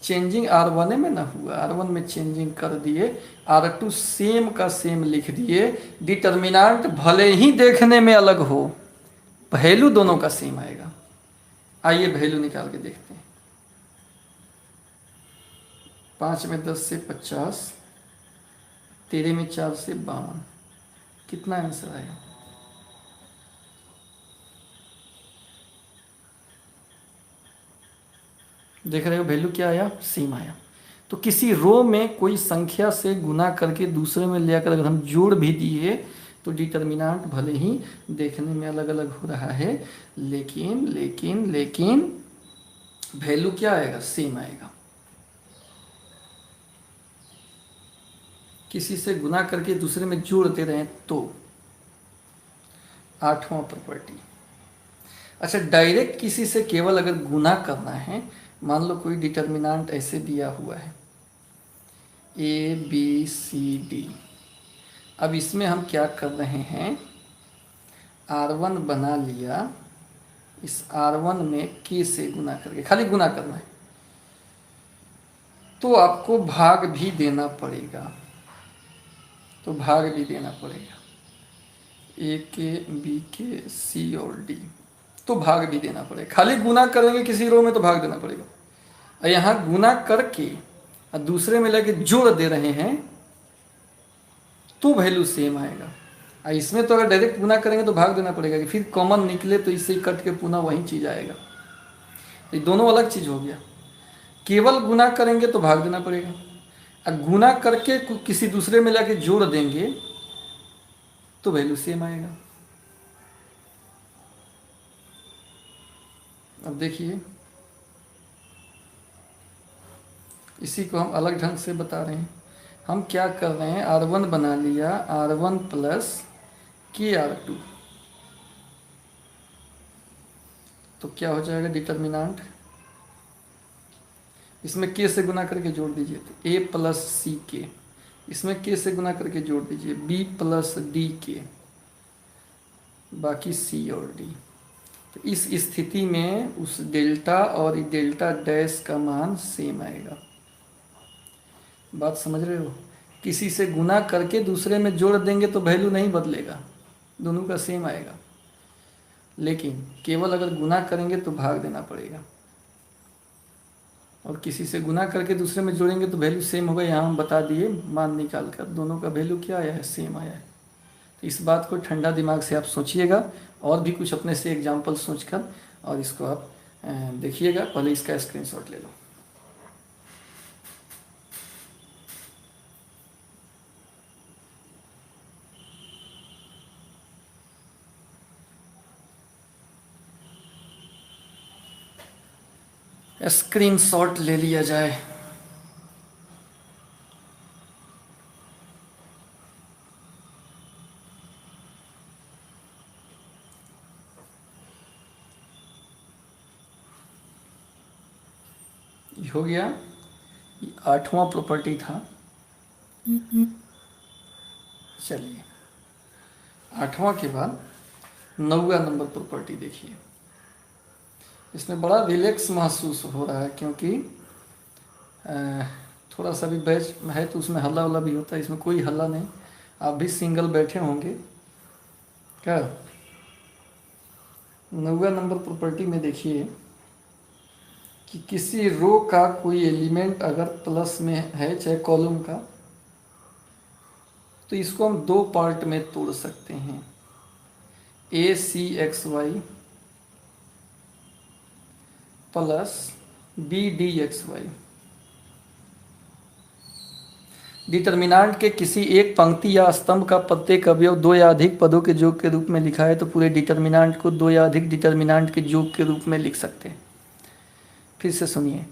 चेंजिंग R1 में ना हुआ, R1 में चेंजिंग कर दिए, R2 सेम का सेम लिख दिए। डिटर्मिनेंट भले ही देखने में अलग हो वैल्यू दोनों का सेम आएगा। आइए वैल्यू निकाल के देखते हैं। 5 में 10 से 50, 13 में 4 से 52, कितना आंसर आएगा? देख रहे हो वैल्यू क्या आया? सेम आया। तो किसी रो में कोई संख्या से गुना करके दूसरे में ले आकर अगर हम जोड़ भी दिए तो डिटर्मिनांट भले ही देखने में अलग अलग हो रहा है, लेकिन लेकिन लेकिन वैल्यू क्या आएगा? सेम आएगा। किसी से गुना करके दूसरे में जोड़ दे रहे हैं तो 8वां प्रॉपर्टी। अच्छा, डायरेक्ट किसी से केवल अगर गुना करना है, मान लो कोई डिटर्मिनांट ऐसे दिया हुआ है ABCD। अब इसमें हम क्या कर रहे हैं, R1 बना लिया, इस R1 में K से गुना करके, खाली गुना करना है, तो आपको भाग भी देना पड़ेगा। तो भाग भी देना पड़ेगा A के, B के, C और D, तो भाग भी देना पड़ेगा। खाली गुना करेंगे किसी रो में तो भाग देना पड़ेगा, और यहाँ गुना करके और दूसरे में लेके जोड़ दे रहे हैं तो वैल्यू सेम आएगा। और इसमें तो अगर डायरेक्ट गुना करेंगे तो भाग देना पड़ेगा, कि फिर कॉमन निकले तो इससे कट के पुनः वही चीज़ आएगा। ये दोनों अलग चीज़ हो गया। केवल गुना करेंगे तो भाग देना पड़ेगा, और गुना करके किसी दूसरे में लाके जोड़ देंगे तो वैल्यू सेम आएगा। अब देखिए, इसी को हम अलग ढंग से बता रहे हैं। हम क्या कर रहे हैं, R1 बना लिया, R1 प्लस KR2, तो क्या हो जाएगा डिटर्मिनांट? इसमें K से गुना करके जोड़ दीजिए तो A प्लस CK, इसमें K से गुना करके जोड़ दीजिए B प्लस DK, बाकी C और D। तो इस स्थिति में उस डेल्टा और डेल्टा डैश का मान सेम आएगा। बात समझ रहे हो? किसी से गुना करके दूसरे में जोड़ देंगे तो वैल्यू नहीं बदलेगा, दोनों का सेम आएगा, लेकिन केवल अगर गुना करेंगे तो भाग देना पड़ेगा, और किसी से गुना करके दूसरे में जोड़ेंगे तो वैल्यू सेम होगा। यहाँ हम बता दिए मान निकाल कर, दोनों का वैल्यू क्या आया है? सेम आया है। तो इस बात को ठंडा दिमाग से आप सोचिएगा, और भी कुछ अपने से एग्जाम्पल सोचकर, और इसको आप देखिएगा। पहले इसका स्क्रीनशॉट ले लो। स्क्रीनशॉट ले लिया जाए। ये हो गया, 8वां प्रॉपर्टी था। चलिए 8वां के बाद 9वां नंबर प्रॉपर्टी देखिए। इसमें बड़ा रिलैक्स महसूस हो रहा है, क्योंकि थोड़ा सा भी बैच है तो उसमें हल्ला वल्ला भी होता है, इसमें कोई हल्ला नहीं। आप भी सिंगल बैठे होंगे क्या? 9वां नंबर प्रॉपर्टी में देखिए कि किसी रो का कोई एलिमेंट अगर प्लस में है, चाहे कॉलम का, तो इसको हम दो पार्ट में तोड़ सकते हैं, ACXY प्लस BDXY। डिटर्मिनांट के किसी एक पंक्ति या स्तंभ का प्रत्येक अवयव दो या अधिक पदों के योग के रूप में लिखा है तो पूरे डिटर्मिनांट को दो या अधिक डिटर्मिनांट के योग के रूप में लिख सकते हैं। फिर से सुनिए,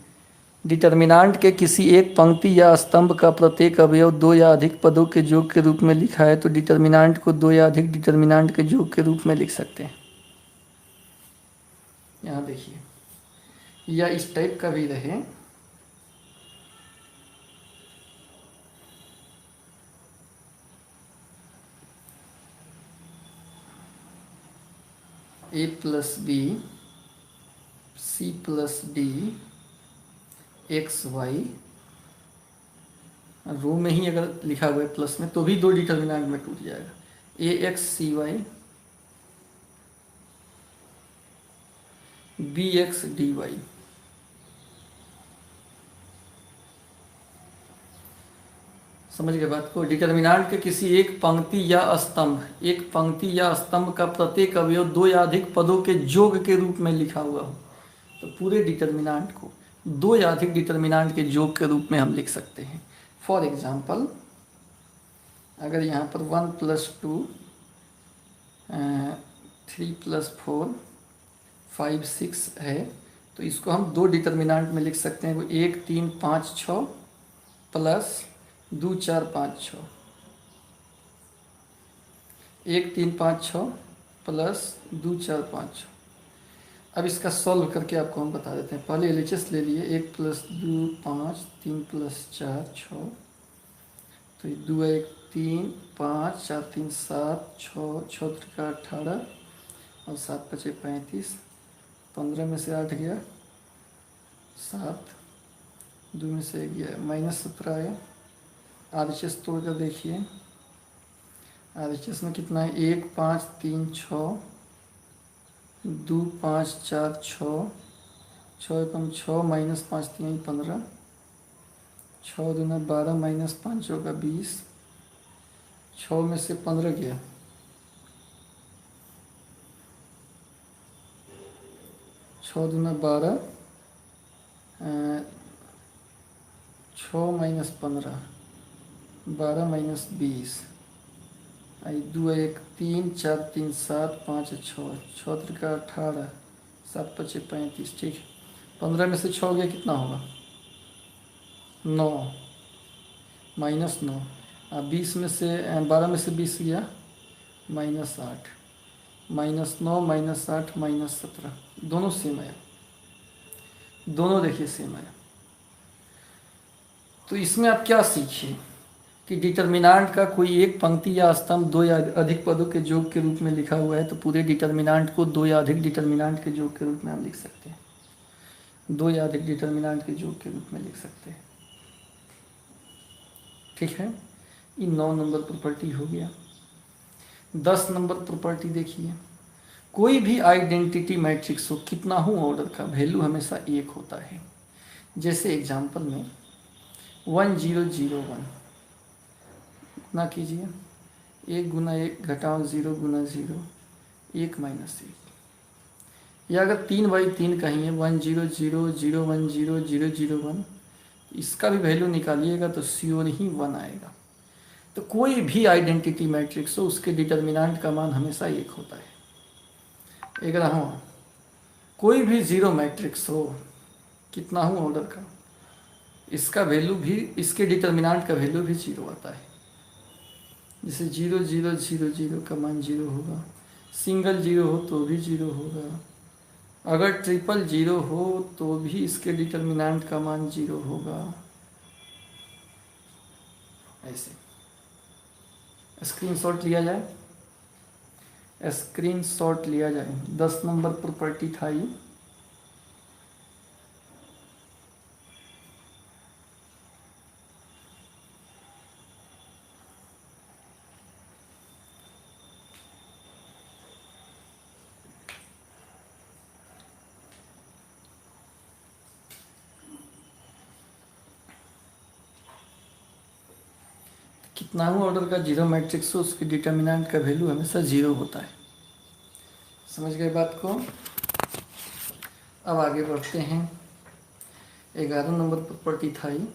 डिटर्मिनांट के किसी एक पंक्ति या स्तंभ का प्रत्येक अवयव दो या अधिक पदों के योग के रूप में लिखा है तो डिटर्मिनांट को दो या अधिक डिटर्मिनांट के योग के रूप में लिख सकते हैं। यहाँ देखिए, या इस टाइप का भी रहे, A plus B C plus D XY, रो में ही अगर लिखा हुआ है प्लस में तो भी दो डिटर्मिनेंट में टूट जाएगा, AXCY B x D y. समझ गए बात को। डिटर्मिनांट के किसी एक पंक्ति या स्तंभ का प्रत्येक अवयव दो या अधिक पदों के योग के रूप में लिखा हुआ हो, तो पूरे डिटर्मिनांट को दो या अधिक डिटर्मिनांट के योग के रूप में हम लिख सकते हैं। फॉर एग्जाम्पल, अगर यहाँ पर 1 + 2 3 + 4 5 6 है, तो इसको हम दो डिटर्मिनांट में लिख सकते हैं। वो 1 3 5 6 प्लस 2 4 5 6, 1 3 5 6 प्लस 2 4 5 6। अब इसका सॉल्व करके आपको हम बता देते हैं। पहले एलएचएस ले लिए। 1 + 2 5, 3 + 4 6, तो 2 1 3 5 4 3 7 6 6 3 18 और 7 5 35, 15 में से 8 गया 7, 2 में से 1 गया -17 आया। आरएचएस तोड़ कर देखिए, आरएचएस में कितना है? 1 5 3 6, 2 5 4 6, 6 एकम 6 -5 3 15, 6 दूना 12 -5 होगा 20, 6 में से 15 गया, 6 दूना 12, 6 - 15 12 - 20, 2 1 3 4 3 7 5 6 6 3 18 7 5 35। ठीक है, 15 में से 6 गया, कितना होगा? 9 -9। 20 में से 12 में से 20 गया -8, -9 -8 -17, दोनों सेम आया, दोनों देखिए सेम आया। तो इसमें आप क्या सीखिए कि डिटर्मिनांट का कोई एक पंक्ति या स्तंभ दो या अधिक पदों के योग के रूप में लिखा हुआ है, तो पूरे डिटर्मिनांट को दो या अधिक डिटर्मिनांट के योग के रूप में हम लिख सकते हैं। दो या अधिक डिटर्मिनांट के योग के रूप में लिख सकते हैं। ठीक है, ये 9 नंबर प्रॉपर्टी हो गया। 10 नंबर प्रॉपर्टी देखिए, कोई भी आइडेंटिटी मैट्रिक्स हो, कितना हो ऑर्डर का, वैल्यू हमेशा 1 होता है। जैसे एग्जांपल में 1 0 0 1 ना कीजिए, 1 गुना 1 घटाओ 0 गुना 0 1 - 1, या अगर 3/3 कहीं है 1 0 0 0 1 0 0 0 1, इसका भी वैल्यू निकालिएगा तो श्योर ही 1 आएगा। तो कोई भी आइडेंटिटी मैट्रिक्स हो, उसके डिटर्मिनांट का मान हमेशा 1 होता है। एक रहा कोई भी जीरो मैट्रिक्स हो, कितना हो ऑर्डर का, इसका वैल्यू भी, इसके डिटर्मिनांट का वैल्यू भी 0 आता है। जैसे 0 0 0 0 का मान 0 होगा, सिंगल 0 हो तो भी 0 होगा, अगर ट्रिपल 0 हो तो भी इसके डिटर्मिनांट का मान 0 होगा। ऐसे स्क्रीनशॉट लिया जाए, स्क्रीनशॉट लिया जाए। 10 नंबर प्रॉपर्टी था ये। कितना हो ऑर्डर का जीरो मैट्रिक्स हो, उसके डिटर्मिनेंट का वैल्यू हमेशा 0 होता है। समझ गए बात को। अब आगे बढ़ते हैं। 11 नंबर प्रॉपर्टी था ये।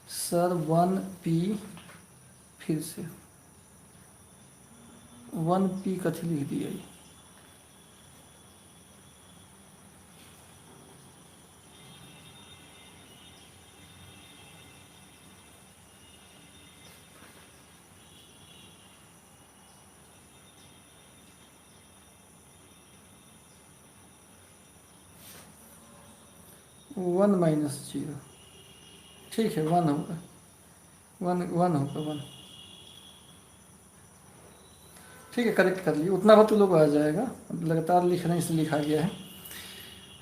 सर 1p, फिर से 1p कथी लिख दिया ये, वन -0। ठीक है, 1 होगा, 1 होगा 1। ठीक है, करेक्ट कर लिए, उतना बहुत लोग आ जाएगा, लगातार लिख रहे हैं इसलिए लिखा गया है।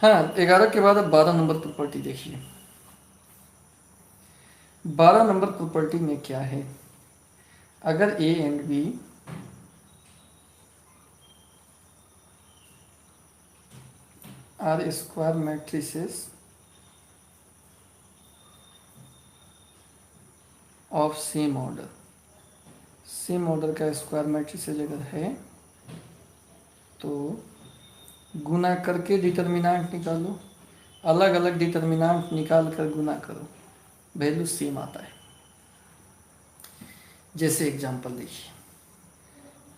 हाँ, 11 के बाद अब 12 नंबर प्रॉपर्टी देखिए। 12 नंबर प्रॉपर्टी में क्या है, अगर A and B are square matrices of same order. Same order का स्क्वायर मैट्रिसेस अगर है तो गुना करके डिटर्मिनेंट निकालो, अलग अलग डिटर्मिनेंट निकाल कर गुना करो, वैल्यू सेम आता है। जैसे एग्जांपल देखिए,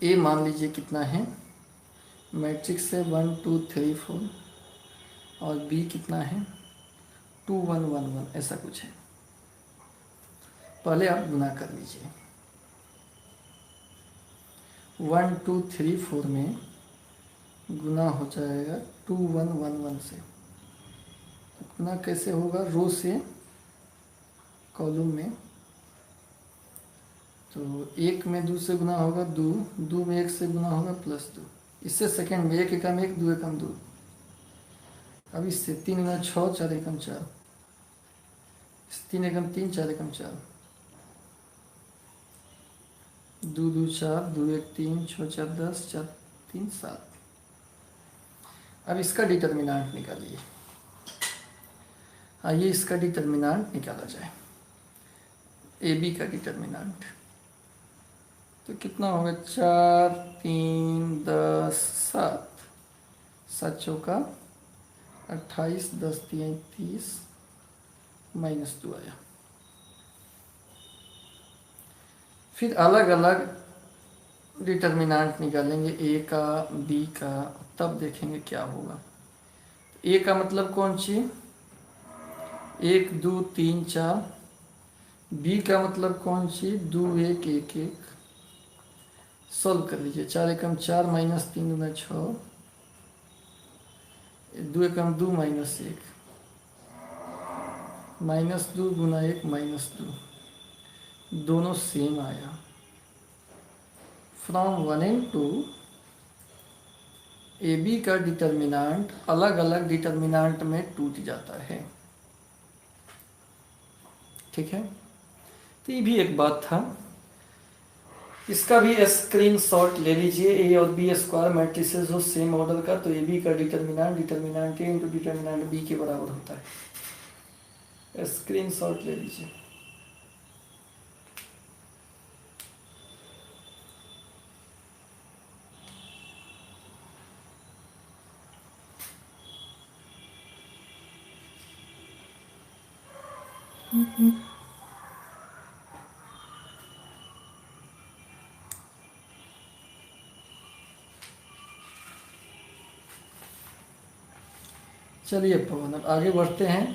ए मान लीजिए कितना है, मैट्रिक्स है 1 2 3 4 और बी कितना है 2 1 1 1 ऐसा कुछ है। पहले आप गुना कर लीजिए। 1 2 3 4 में गुना हो जाएगा 2 1 1 1 से। गुना कैसे होगा, रो से कॉलम में, तो एक में 2 से गुना होगा 2, 2 में 1 से गुना होगा +2। इससे सेकंड में 1 एकम 1 2 एकम 2। अब इससे 3 गुना 6 4 एकम 4, 3 एकम 3 4 एकम 4, 2 2 4 2 1 3 6 4 10 4 3 7। अब इसका डिटर्मिनेंट निकालिए। आइए इसका डिटर्मिनेंट निकाला जाए। ए बी का डिटर्मिनेंट तो कितना होगा, 4 3 10 7, 7 चौका 28 10 3 30 -2 आया। फिर अलग अलग डिटर्मिनेंट निकालेंगे ए का बी का, तब देखेंगे क्या होगा। ए का मतलब कौन सी, 1 2 3 4। बी का मतलब कौन सी, 2 1 1 1। सॉल्व कर लीजिए। 4 एकम 4 -3 गुना 6, 2 एकम 2 -1, -2 गुना 1 -2, दोनों सेम आया। फ्रॉम 1 एंड 2 ए बी का डिटर्मिनेंट अलग अलग डिटर्मिनेंट में टूट जाता है। ठीक है, तो ये भी एक बात था। इसका भी स्क्रीनशॉट ले लीजिए। ए और बी स्क्वायर मैट्रिसेस हो सेम ऑर्डर का, तो ए बी का डिटर्मिनेंट ए इंटू डिटर्मिनेंट बी के बराबर होता है। स्क्रीनशॉट ले लीजिए। चलिए पवन, अब आगे बढ़ते हैं।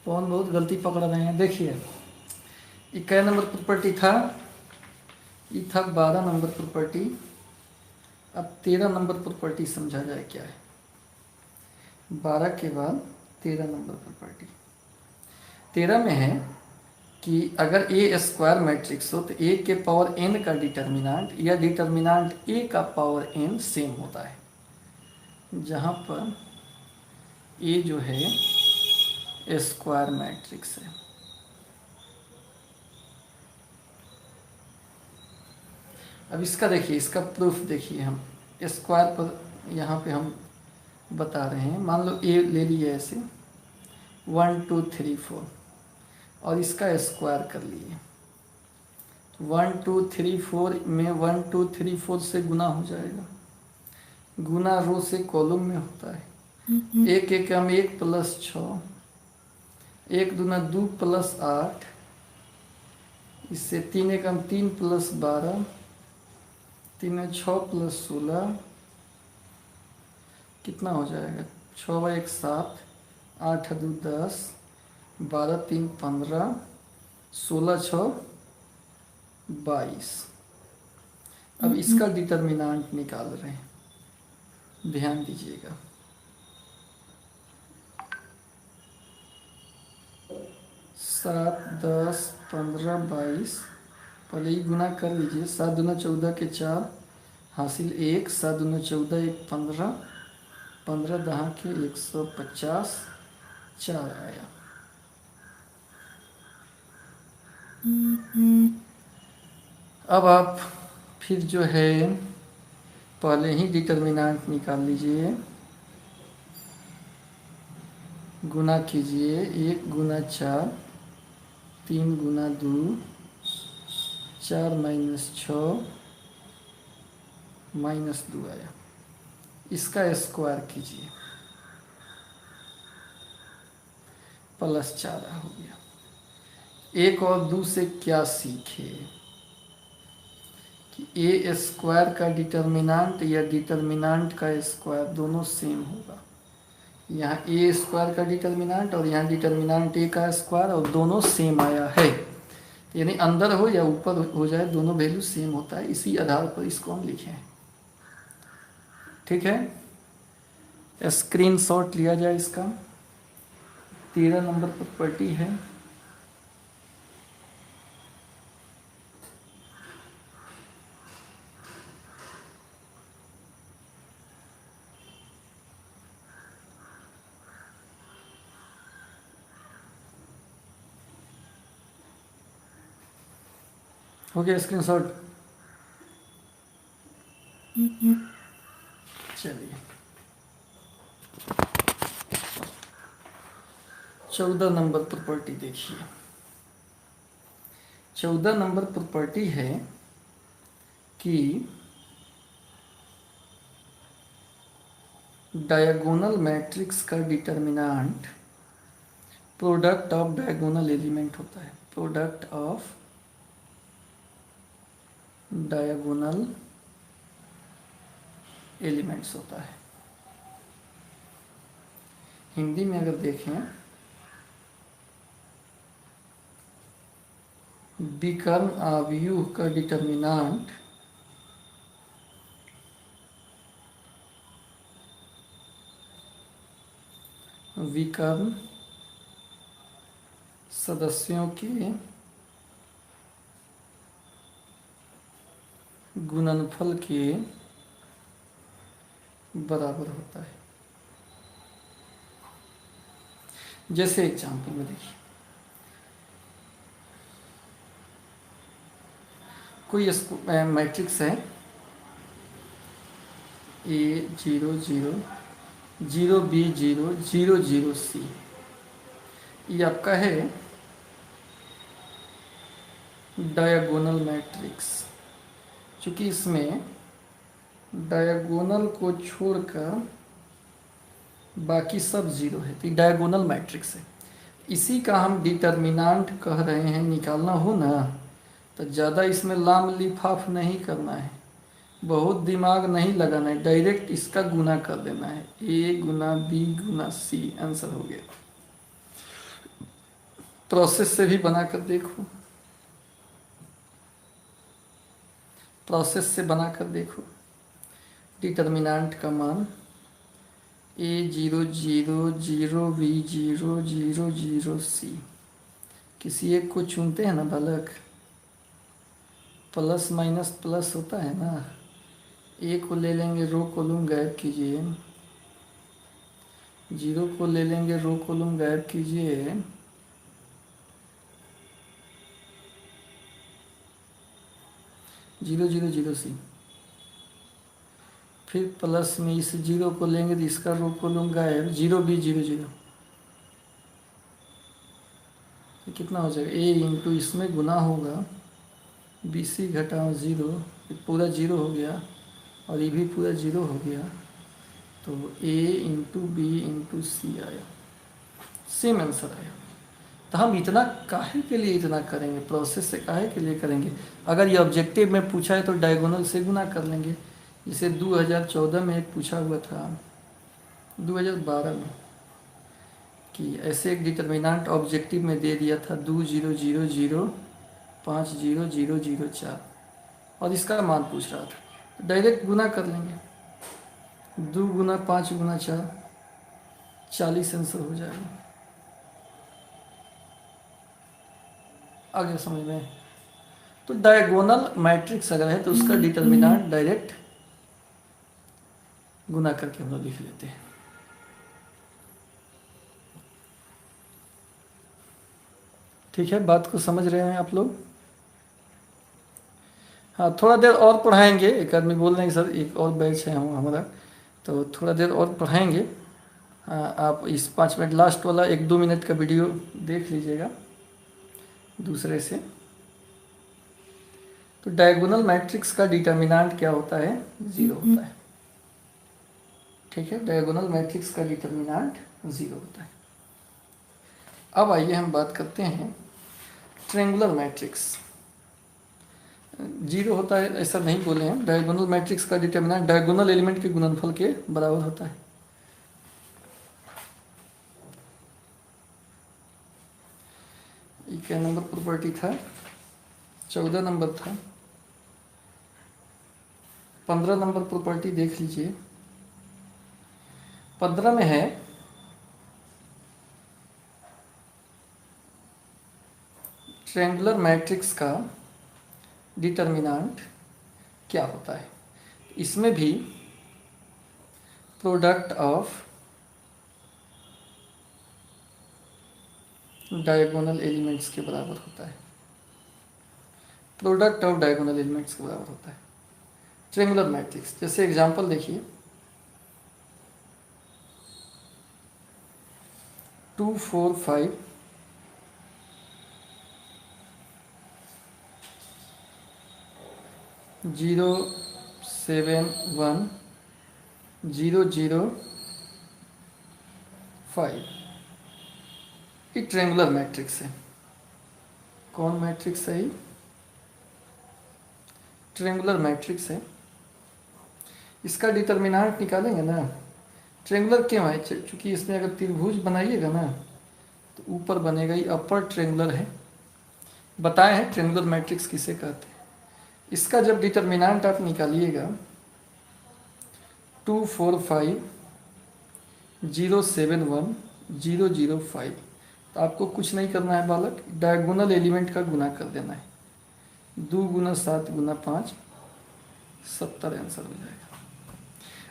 पवन बहुत गलती पकड़ रहे हैं। देखिए, ये कै नंबर प्रॉपर्टी था, ये था 12 नंबर प्रॉपर्टी। अब 13 नंबर प्रॉपर्टी समझा जाए क्या है। 12 के बाद 13 नंबर प्रॉपर्टी। 13 में है कि अगर ए स्क्वायर मैट्रिक्स हो तो ए के पावर n का डिटर्मिनेंट या डिटर्मिनेंट ए का पावर n सेम होता है। जहाँ पर ए जो है स्क्वायर मैट्रिक्स है। अब इसका देखिए, इसका प्रूफ देखिए। हम स्क्वायर पर यहाँ पे हम बता रहे हैं। मान लो ए ले लिए ऐसे 1 2 3 4 और इसका स्क्वायर कर लिए। 1 2 3 4 में 1 2 3 4 से गुना हो जाएगा। गुना रो से कॉलम में होता है। 1 एकम 1 + 6, 1 दूना 2 + 8, इससे 3 एकम 3 + 12, 3 6 + 16, कितना हो जाएगा, 6 × 1 7, 8 2 10, 12 3 15, 16 6 22। अब इसका डिटर्मिनेंट निकाल रहे हैं, ध्यान दीजिएगा। 7 10 15 22, पहले ही गुना कर लीजिए। 7 दूना 14 के 4 हासिल 1, 7 दूना 14 1 15, 15 दहा के 150, 4 आया। अब आप फिर जो है पहले ही डिटर्मिनेंट निकाल लीजिए। गुना कीजिए 1 गुना 4, 3 गुना 2, 4 माइनस 6 माइनस 2 आया। इसका स्क्वायर कीजिए प्लस 4 हो गया। एक और 2 से क्या सीखे कि ए स्क्वायर का डिटर्मिनांट या डिटर्मिनांट का स्क्वायर दोनों सेम होगा। यहाँ ए स्क्वायर का डिटर्मिनांट और यहाँ डिटर्मिनांट ए का स्क्वायर, और दोनों सेम आया है। यानी अंदर हो या ऊपर हो जाए, दोनों वैल्यू सेम होता है। इसी आधार पर इसको हम लिखे हैं। ठीक है, स्क्रीनशॉट लिया जाए इसका। 13 नंबर प्रॉपर्टी है। हो गया स्क्रीनशॉट? चलिए 14 नंबर प्रॉपर्टी देखिए। 14 नंबर प्रॉपर्टी है कि डायगोनल मैट्रिक्स का determinant product of diagonal element होता है। प्रोडक्ट ऑफ डायगोनल एलिमेंट्स होता है। हिंदी में अगर देखें, विकर्ण आव्यूह का डिटर्मिनांट विकर्ण सदस्यों के गुणनफल के बराबर होता है। जैसे एग्जाम्पल में देखिए, कोई मैट्रिक्स है A0 0 0 B0 0 0 C। ये आपका है डायगोनल मैट्रिक्स। चूंकि इसमें डायगोनल को छोड़कर बाकी सब जीरो है, तो डायगोनल मैट्रिक्स है। इसी का हम डिटर्मिनांट कह रहे हैं। निकालना हो ना तो ज़्यादा इसमें लाम लिफाफ नहीं करना है, बहुत दिमाग नहीं लगाना है, डायरेक्ट इसका गुना कर देना है। A Guna B Guna C, answer हो गया। प्रोसेस से भी बना कर देखो, प्रोसेस से बना कर देखो। डिटर्मिनांट का मान A0 0 0 B0 0 0 C। किसी एक को चुनते हैं ना बालक, प्लस माइनस प्लस होता है ना। ए को ले लेंगे, रो कॉलम गायब कीजिए। 0 को ले लेंगे, रो कॉलम गायब कीजिए। जीरो जीरो जीरो सी। फिर प्लस में इस 0 को लेंगे तो इसका रो कॉलम गायब। 0 B 0 0, तो कितना हो जाएगा? A इंटू इसमें गुना होगा BC घटाओ 0, पूरा 0 हो गया, और ये भी पूरा 0 हो गया, तो A into B into C आया। सेम आंसर आया। तो हम इतना काहे के लिए इतना करेंगे? प्रोसेस से काहे के लिए करेंगे? अगर ये ऑब्जेक्टिव में पूछा है तो डायगोनल से गुना कर लेंगे। जैसे 2014 में एक पूछा हुआ था, 2012 में, कि ऐसे एक डिटर्मिनांट ऑब्जेक्टिव में दे दिया था 2 0 0 0 5 0 0 0 4, और इसका मान पूछ रहा था। डायरेक्ट गुना कर लेंगे। 2 गुना 5 गुना 4, 40 आंसर हो जाएगा। आगे समझ में? तो डायगोनल मैट्रिक्स अगर है तो उसका डिटर्मिनांट डायरेक्ट गुना करके हम लोग लिख लेते हैं। ठीक है, बात को समझ रहे हैं आप लोग? हाँ, थोड़ा देर और पढ़ाएंगे। एक आदमी बोल रहे हैं सर एक और बैच है हमारा, तो थोड़ा देर और पढ़ाएंगे। आप इस 5 मिनट लास्ट वाला 1-2 मिनट का वीडियो देख लीजिएगा दूसरे से। तो डायगोनल मैट्रिक्स का डिटर्मिनेंट क्या होता है? 0 होता है। ठीक है, डायगोनल मैट्रिक्स का डिटर्मिनेंट 0 होता है। अब आइए हम बात करते हैं ट्रायंगुलर मैट्रिक्स। 0 होता है ऐसा नहीं बोले हैं। डायगोनल मैट्रिक्स का डिटर्मिनेंट डायगोनल एलिमेंट के गुणनफल के बराबर होता है। ये क्या नंबर प्रॉपर्टी था? 14 नंबर था। 15 नंबर प्रॉपर्टी देख लीजिए। 15 में है ट्रायंगुलर मैट्रिक्स का डिटर्मिनेंट क्या होता है। इसमें भी प्रोडक्ट ऑफ डायगोनल एलिमेंट्स के बराबर होता है। प्रोडक्ट ऑफ डायगोनल एलिमेंट्स के बराबर होता है ट्रायंगुलर मैट्रिक्स। जैसे एग्जांपल देखिए, 2 4 5 0 7 1 0 0 5 ये ट्रायंगुलर मैट्रिक्स है। कौन मैट्रिक्स है? ये ट्रायंगुलर मैट्रिक्स है। इसका डिटर्मिनेंट निकालेंगे ना। ट्रायंगुलर क्यों है? क्योंकि इसमें अगर त्रिभुज बनाइएगा ना तो ऊपर बनेगा ही अपर ट्रायंगुलर है। बताए हैं ट्रायंगुलर मैट्रिक्स किसे कहते हैं। इसका जब डिटर्मिनेंट आप निकालिएगा 2 4 5 0 7 1 0 0 5 तो आपको कुछ नहीं करना है बालक, डायगोनल एलिमेंट का गुना कर देना है। 2 गुना 7 गुना 5 70 आंसर हो जाएगा।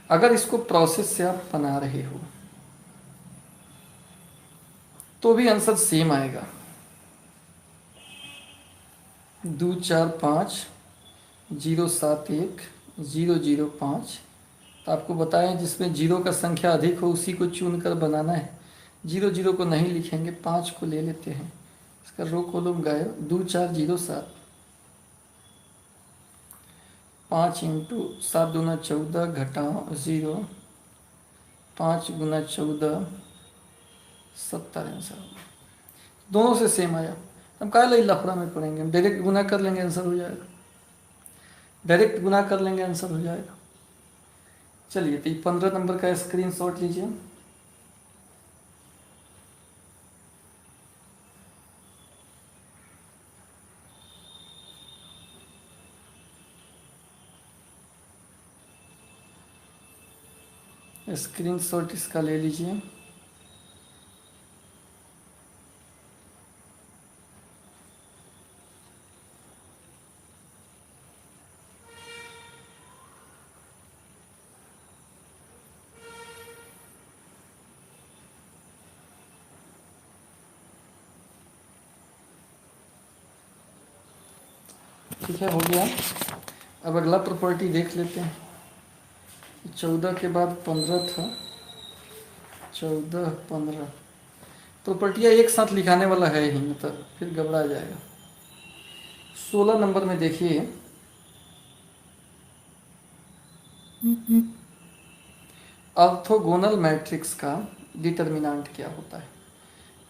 अगर इसको प्रोसेस से आप बना रहे हो तो भी आंसर सेम आएगा। 2 4 5 0 7 1 0 0 5 तो आपको बताएं जिसमें 0 का संख्या अधिक हो उसी को चुनकर बनाना है। 0 0 को नहीं लिखेंगे, 5 को ले लेते हैं। इसका रो कॉलम गायब। 2 4 0 7 5 इंटू 7 दूना 14 घटाओ 0 5 गुना 14 70 आंसर। दोनों से सेम आया। हम काहे लाई लफड़ा में पड़ेंगे, हम डायरेक्ट गुना कर लेंगे आंसर हो जाएगा। डायरेक्ट गुना कर लेंगे आंसर हो जाएगा। चलिए तो 15 नंबर का स्क्रीनशॉट लीजिए। स्क्रीनशॉट इसका ले लीजिए। ठीक है, हो गया। अब अगला प्रॉपर्टी देख लेते हैं। 14 के बाद 15 था। 14 15 प्रॉपर्टियाँ एक साथ लिखाने वाला है ही, मतलब फिर घबरा जाएगा। 16 नंबर में देखिए, ऑर्थोगोनल मैट्रिक्स का डिटर्मिनेंट क्या होता है।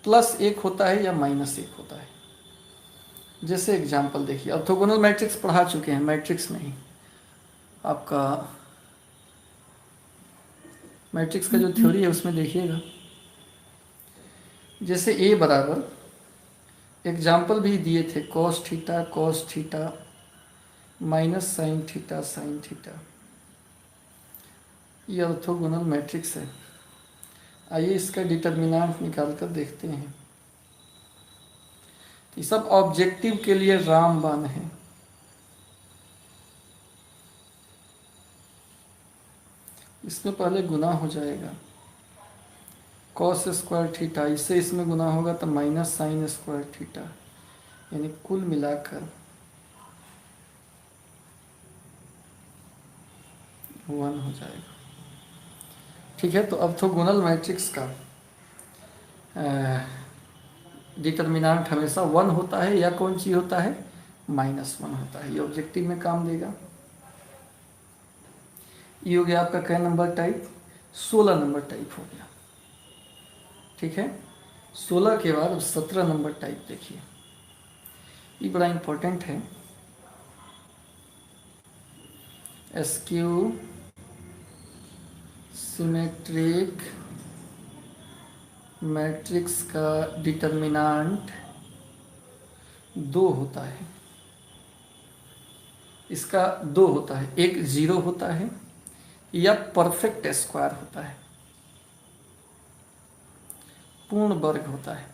+1 होता है या -1 होता है। जैसे एग्जांपल देखिए, ऑर्थोगोनल मैट्रिक्स पढ़ा चुके हैं, मैट्रिक्स नहीं आपका मैट्रिक्स का जो थ्योरी है उसमें देखिएगा। जैसे A बराबर एग्जाम्पल भी दिए थे cos theta minus sine theta. ये ऑर्थोगोनल मैट्रिक्स है। आइए इसका डिटर्मिनेंट निकाल कर देखते हैं। ये सब ऑब्जेक्टिव के लिए रामबाण है। इसमें पहले गुना हो जाएगा cos स्क्वायर थीटा, इससे इसमें गुना होगा तो माइनस साइन स्क्वायर थीटा, यानी कुल मिलाकर 1 हो जाएगा। ठीक है, तो ऑर्थोगोनल मैट्रिक्स का डिटर्मिनांट हमेशा 1 होता है या कौन सी होता है, -1 होता है। ये ऑब्जेक्टिव में काम देगा। ये हो गया आपका कै नंबर टाइप, 16 नंबर टाइप हो गया। ठीक है, 16 के बाद अब 17 नंबर टाइप देखिए, ये बड़ा इंपॉर्टेंट है। एस्क्यू सिमेट्रिक मैट्रिक्स का डिटर्मिनांट 2 होता है। इसका 2 होता है, एक 0 होता है या परफेक्ट स्क्वायर होता है, पूर्ण वर्ग होता है।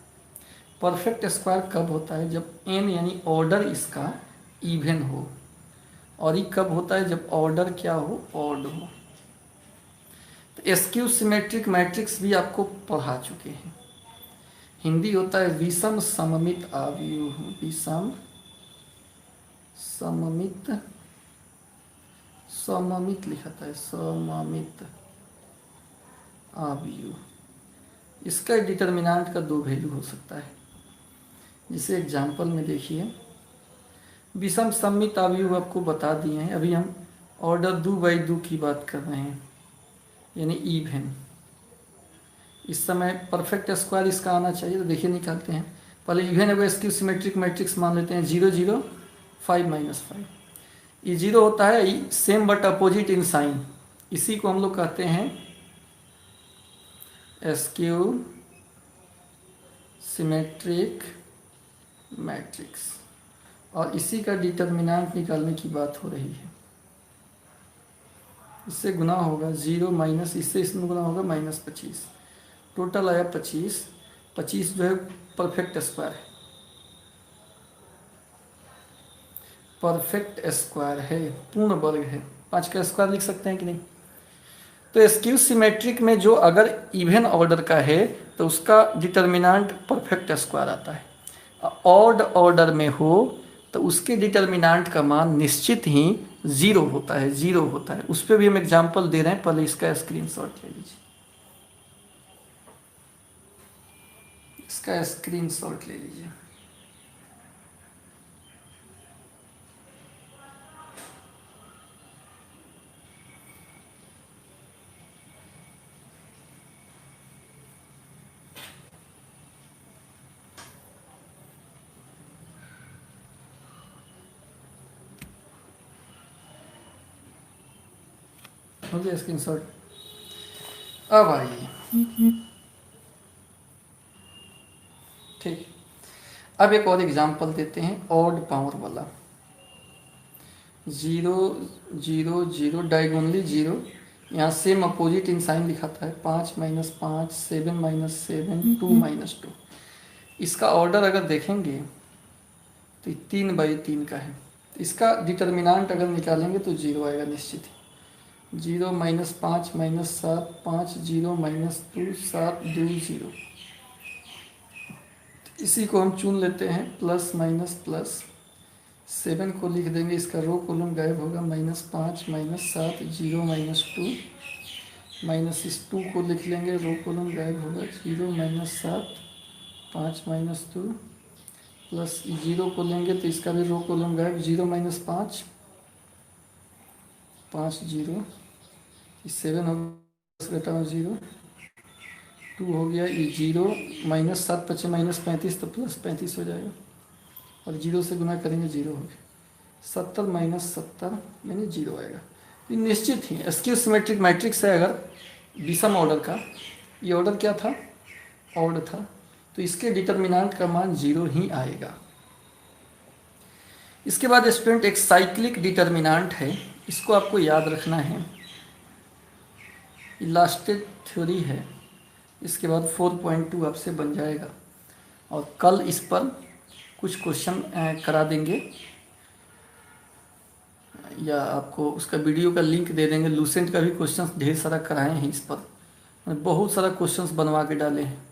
परफेक्ट स्क्वायर कब होता है, जब n यानी ऑर्डर इसका इवन हो, और ये कब होता है, जब ऑर्डर क्या हो, ऑड हो। तो एस्क्यू सिमेट्रिक मैट्रिक्स भी आपको पढ़ा चुके हैं। हिंदी होता है विषम सममित आव्यूह, विषम सममित, सममित लिखा था, सममित आव्यूह। इसका डिटर्मिनांट का 2 वैल्यू हो सकता है। जिसे एग्जाम्पल में देखिए, विषम सममित आव्यूह आपको बता दिए हैं। अभी हम ऑर्डर 2/2 की बात कर रहे हैं, यानी इवन। इस समय परफेक्ट स्क्वायर इसका आना चाहिए, तो देखिए निकालते हैं। पहले इवन एगो एस्क्यू सिमेट्रिक मैट्रिक्स मान लेते हैं, 0 0 5 -5। ये 0 होता है same but opposite in sign, इसी को हम लोग कहते हैं एस्क्यू सिमेट्रिक मैट्रिक्स, और इसी का डिटर्मिनेंट निकालने की बात हो रही है। इससे गुना होगा 0 माइनस, इससे इसमें गुना होगा -25, टोटल आया 25। 25 जो है परफेक्ट स्क्वायर है, परफेक्ट स्क्वायर है, पूर्ण वर्ग है। 5 का स्क्वायर लिख सकते हैं कि नहीं। तो एस्क्यू सिमेट्रिक में जो अगर इवन ऑर्डर का है तो उसका डिटर्मिनेंट परफेक्ट स्क्वायर आता है। ऑड ऑर्डर में हो तो उसके डिटर्मिनेंट का मान निश्चित ही 0 होता है, 0 होता है। उस पर भी हम एग्जाम्पल दे रहे हैं, पहले इसका स्क्रीनशॉट ले लीजिए, इसका स्क्रीनशॉट ले लीजिए। हो गया स्क्रीनशॉट। अब आइए, ठीक, अब एक और एग्जांपल देते हैं ऑड पावर वाला। 0 0 0 डायगोनली 0, यहाँ सेम अपोजिट इन साइन लिखा था, 5 -5 7 -7 2 -2। इसका ऑर्डर अगर देखेंगे तो 3/3 का है। इसका डिटर्मिनेंट अगर निकालेंगे तो 0 आएगा निश्चित ही। 0 -5 -7 5 0 -2 7 2 0। इसी को हम चुन लेते हैं, प्लस माइनस प्लस। 7 को लिख देंगे, इसका रो कॉलम गायब होगा, -5 -7 0 -2, माइनस इस 2 को लिख लेंगे, रो कॉलम गायब होगा, 0 -7 5 -2, प्लस 0 को लेंगे तो इसका भी रो कॉलम गायब, 0 -5 5 0, 7 होगा, घटाओ 0 2 हो गया, ये 0 -7 × 35 तो +35 हो जाएगा, और 0 से गुना करेंगे 0 हो गया, 70 -70 यानी 0 आएगा। ये निश्चित ही एस्क्यू सिमेट्रिक मैट्रिक्स है। अगर विषम ऑर्डर का, ये ऑर्डर क्या था, ऑड था, तो इसके डिटर्मिनेंट का मान 0 ही आएगा। इसके बाद स्टूडेंट एक साइक्लिक डिटर्मिनेंट है, इसको आपको याद रखना है। इलास्टिक थ्योरी है, इसके बाद 4.2 आपसे बन जाएगा, और कल इस पर कुछ क्वेश्चन करा देंगे, या आपको उसका वीडियो का लिंक दे देंगे। लूसेंट का भी क्वेश्चन ढेर सारा कराए हैं, इस पर बहुत सारा क्वेश्चंस बनवा के डाले हैं,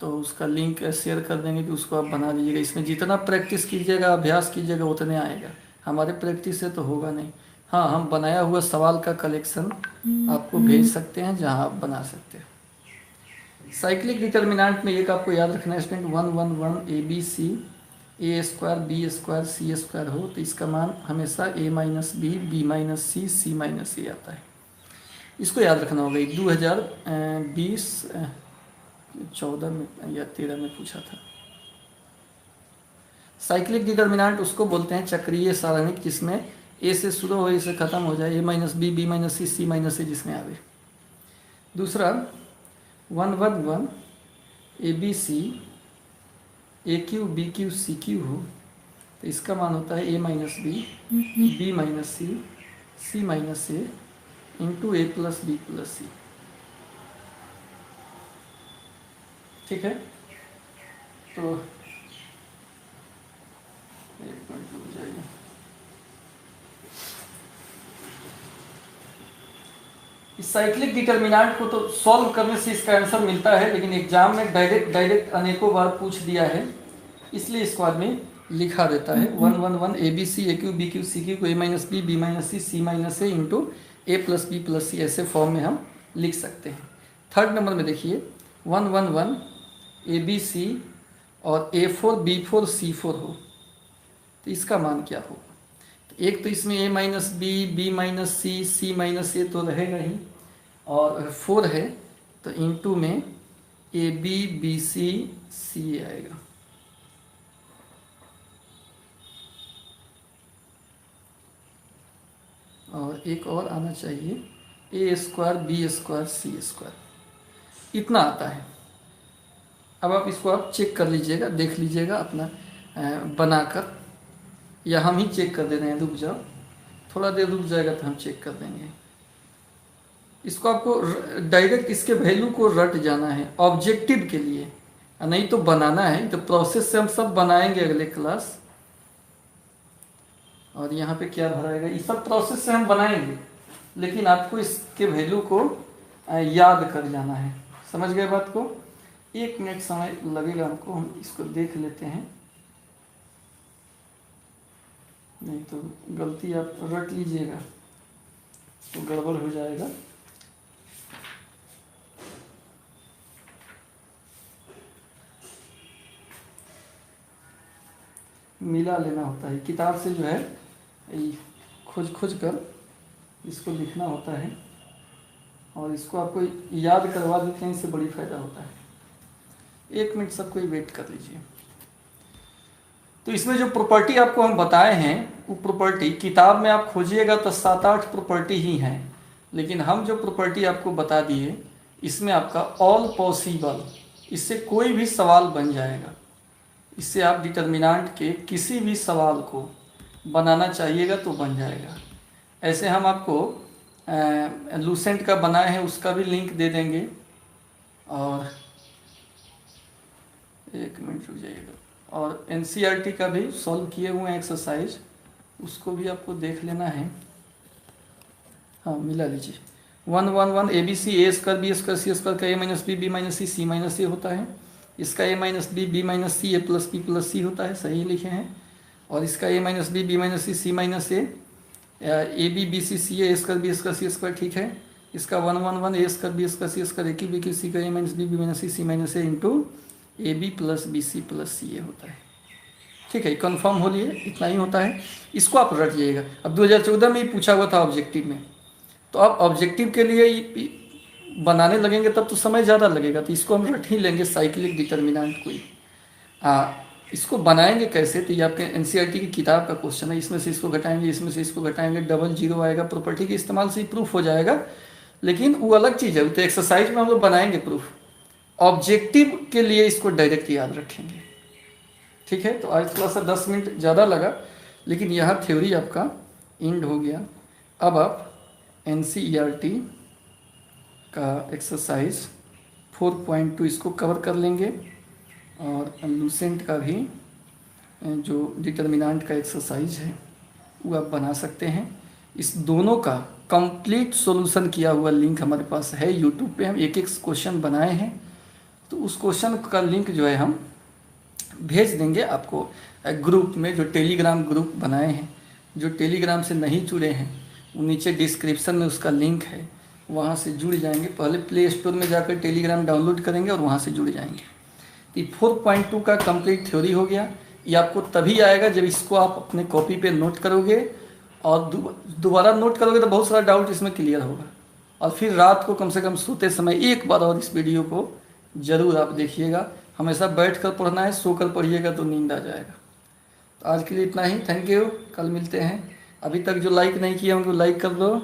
तो उसका लिंक शेयर कर देंगे कि उसको आप बना लीजिएगा। इसमें जितना प्रैक्टिस कीजिएगा, अभ्यास कीजिएगा, उतने आएगा। हमारे प्रैक्टिस से तो होगा नहीं, हाँ, हम बनाया हुआ सवाल का कलेक्शन आपको भेज सकते हैं जहाँ आप बना सकते हैं। साइक्लिक डिटर्मिनेंट में एक आपको याद रखना है student, 1 1 1 A B C A square B square C square हो तो इसका मान हमेशा A minus B minus C minus A आता है। इसको याद रखना होगा। 2020 14 में या 13 में पूछा था। साइक्लिक डिटर्मिनेंट उसको बोलते हैं चक्रीय सारणिक जिसमें ए से शुरू हो ए से खत्म हो जाए, A minus B minus C minus A जिसमें आवे। दूसरा 1 1 1 A B C A cube B cube C cube हो तो इसका मान होता है A minus B minus C minus A into A plus B plus C. ठीक है, तो एक मिनट रुक जाइए। इस साइक्लिक डिटर्मिनेंट को तो सॉल्व करने से इसका आंसर मिलता है, लेकिन एग्जाम में डायरेक्ट अनेकों बार पूछ दिया है, इसलिए इसको आदमी लिखा देता है 1 1 1 A B C A cube B cube C cube को A minus B minus C minus A into A plus B C ऐसे फॉर्म में हम लिख सकते हैं। थर्ड नंबर में देखिए 1 1 1 ए बी सी और A4 B4 C4 हो तो इसका मान क्या होगा। तो एक तो इसमें ए minus B minus C minus ए तो रहेगा ही, और 4 है तो इंटू में ए बी सी आएगा। और एक और आना चाहिए ए square B square C square, इतना आता है। अब आप इसको आप चेक कर लीजिएगा, देख लीजिएगा अपना बनाकर, या हम ही चेक कर दे रहे हैं। रुक जाओ, थोड़ा देर रुक जाएगा तो हम चेक कर देंगे। इसको आपको डायरेक्ट इसके वैल्यू को रट जाना है ऑब्जेक्टिव के लिए, नहीं तो बनाना है। तो प्रोसेस से हम सब बनाएंगे अगले क्लास। और यहाँ पे क्या भराएगा, इस सब प्रोसेस से हम बनाएंगे, लेकिन आपको इसके वैल्यू को याद कर जाना है। समझ गए बात को? 1 मिनट समय लगेगा हमको, हम इसको देख लेते हैं, नहीं तो गलती आप रट लीजिएगा तो गड़बड़ हो जाएगा। मिला लेना होता है किताब से, जो है खोज कर इसको लिखना होता है, और इसको आपको याद करवा देते हैं, इससे बड़ी फायदा होता है। 1 मिनट सबको वेट कर लीजिए। तो इसमें जो प्रॉपर्टी आपको हम बताए हैं वो प्रॉपर्टी किताब में आप खोजिएगा तो 7-8 प्रॉपर्टी ही हैं, लेकिन हम जो प्रॉपर्टी आपको बता दिए इसमें आपका ऑल पॉसिबल, इससे कोई भी सवाल बन जाएगा। इससे आप डिटर्मिनेंट के किसी भी सवाल को बनाना चाहिएगा तो बन जाएगा। ऐसे हम आपको लूसेंट का बनाए हैं, उसका भी लिंक दे देंगे। और 1 मिनट रुक जाइएगा। और NCERT का भी सॉल्व किए हुए हैं एक्सरसाइज, उसको भी आपको देख लेना है। हाँ, मिला लीजिए। 1 1 1 A B C A square B square C square का A minus B minus C minus A होता है। इसका A minus B minus C A plus C होता है, सही लिखे हैं। और इसका A minus B minus C minus A B C A square C square, ठीक है। इसका 1 1 1 A square B square C square A cube B cube C का A minus B minus C minus A into A B plus C A होता है। ठीक है, कंफर्म हो लिए, इतना ही होता है। इसको आप रट जाइएगा। अब 2014 में ही पूछा हुआ था ऑब्जेक्टिव में, तो आप ऑब्जेक्टिव के लिए बनाने लगेंगे तब तो समय ज़्यादा लगेगा, तो इसको हम रट ही लेंगे साइक्लिक डिटर्मिनेंट को ही। इसको बनाएंगे कैसे, तो ये आपके NCERT की किताब का क्वेश्चन है। इसमें से इसको घटाएंगे, इसमें से इसको घटाएंगे, डबल जीरो आएगा। प्रॉपर्टी के इस्तेमाल से ही प्रूफ हो जाएगा, लेकिन वो अलग चीज़ है, तो एक्सरसाइज में हम लोग बनाएंगे प्रूफ। ऑब्जेक्टिव के लिए इसको डायरेक्ट याद रखेंगे। ठीक है, तो आज थोड़ा सा 10 मिनट ज़्यादा लगा, लेकिन यहाँ थ्योरी आपका एंड हो गया। अब आप NCERT का एक्सरसाइज 4.2 इसको कवर कर लेंगे, और लूसेंट का भी जो डिटर्मिनेंट का एक्सरसाइज है वो आप बना सकते हैं। इस दोनों का कंप्लीट सॉल्यूशन किया हुआ लिंक हमारे पास है यूट्यूब पे। हम एक क्वेश्चन बनाए हैं, तो उस क्वेश्चन का लिंक जो है हम भेज देंगे आपको ग्रुप में, जो टेलीग्राम ग्रुप बनाए हैं। जो टेलीग्राम से नहीं जुड़े हैं नीचे डिस्क्रिप्शन में उसका लिंक है, वहाँ से जुड़ जाएंगे। पहले प्ले स्टोर में जाकर टेलीग्राम डाउनलोड करेंगे और वहाँ से जुड़ जाएंगे। तो 4.2 का कंप्लीट थ्योरी हो गया। ये आपको तभी आएगा जब इसको आप अपने कॉपी पे नोट करोगे और दोबारा नोट करोगे तो बहुत सारा डाउट इसमें क्लियर होगा। और फिर रात को कम से कम सोते समय एक बार और इस वीडियो को ज़रूर आप देखिएगा। हमेशा बैठ कर पढ़ना है, सोकर पढ़िएगा तो नींद आ जाएगा। तो आज के लिए इतना ही, थैंक यू, कल मिलते हैं। अभी तक जो लाइक नहीं किए होंगे वो लाइक कर दो।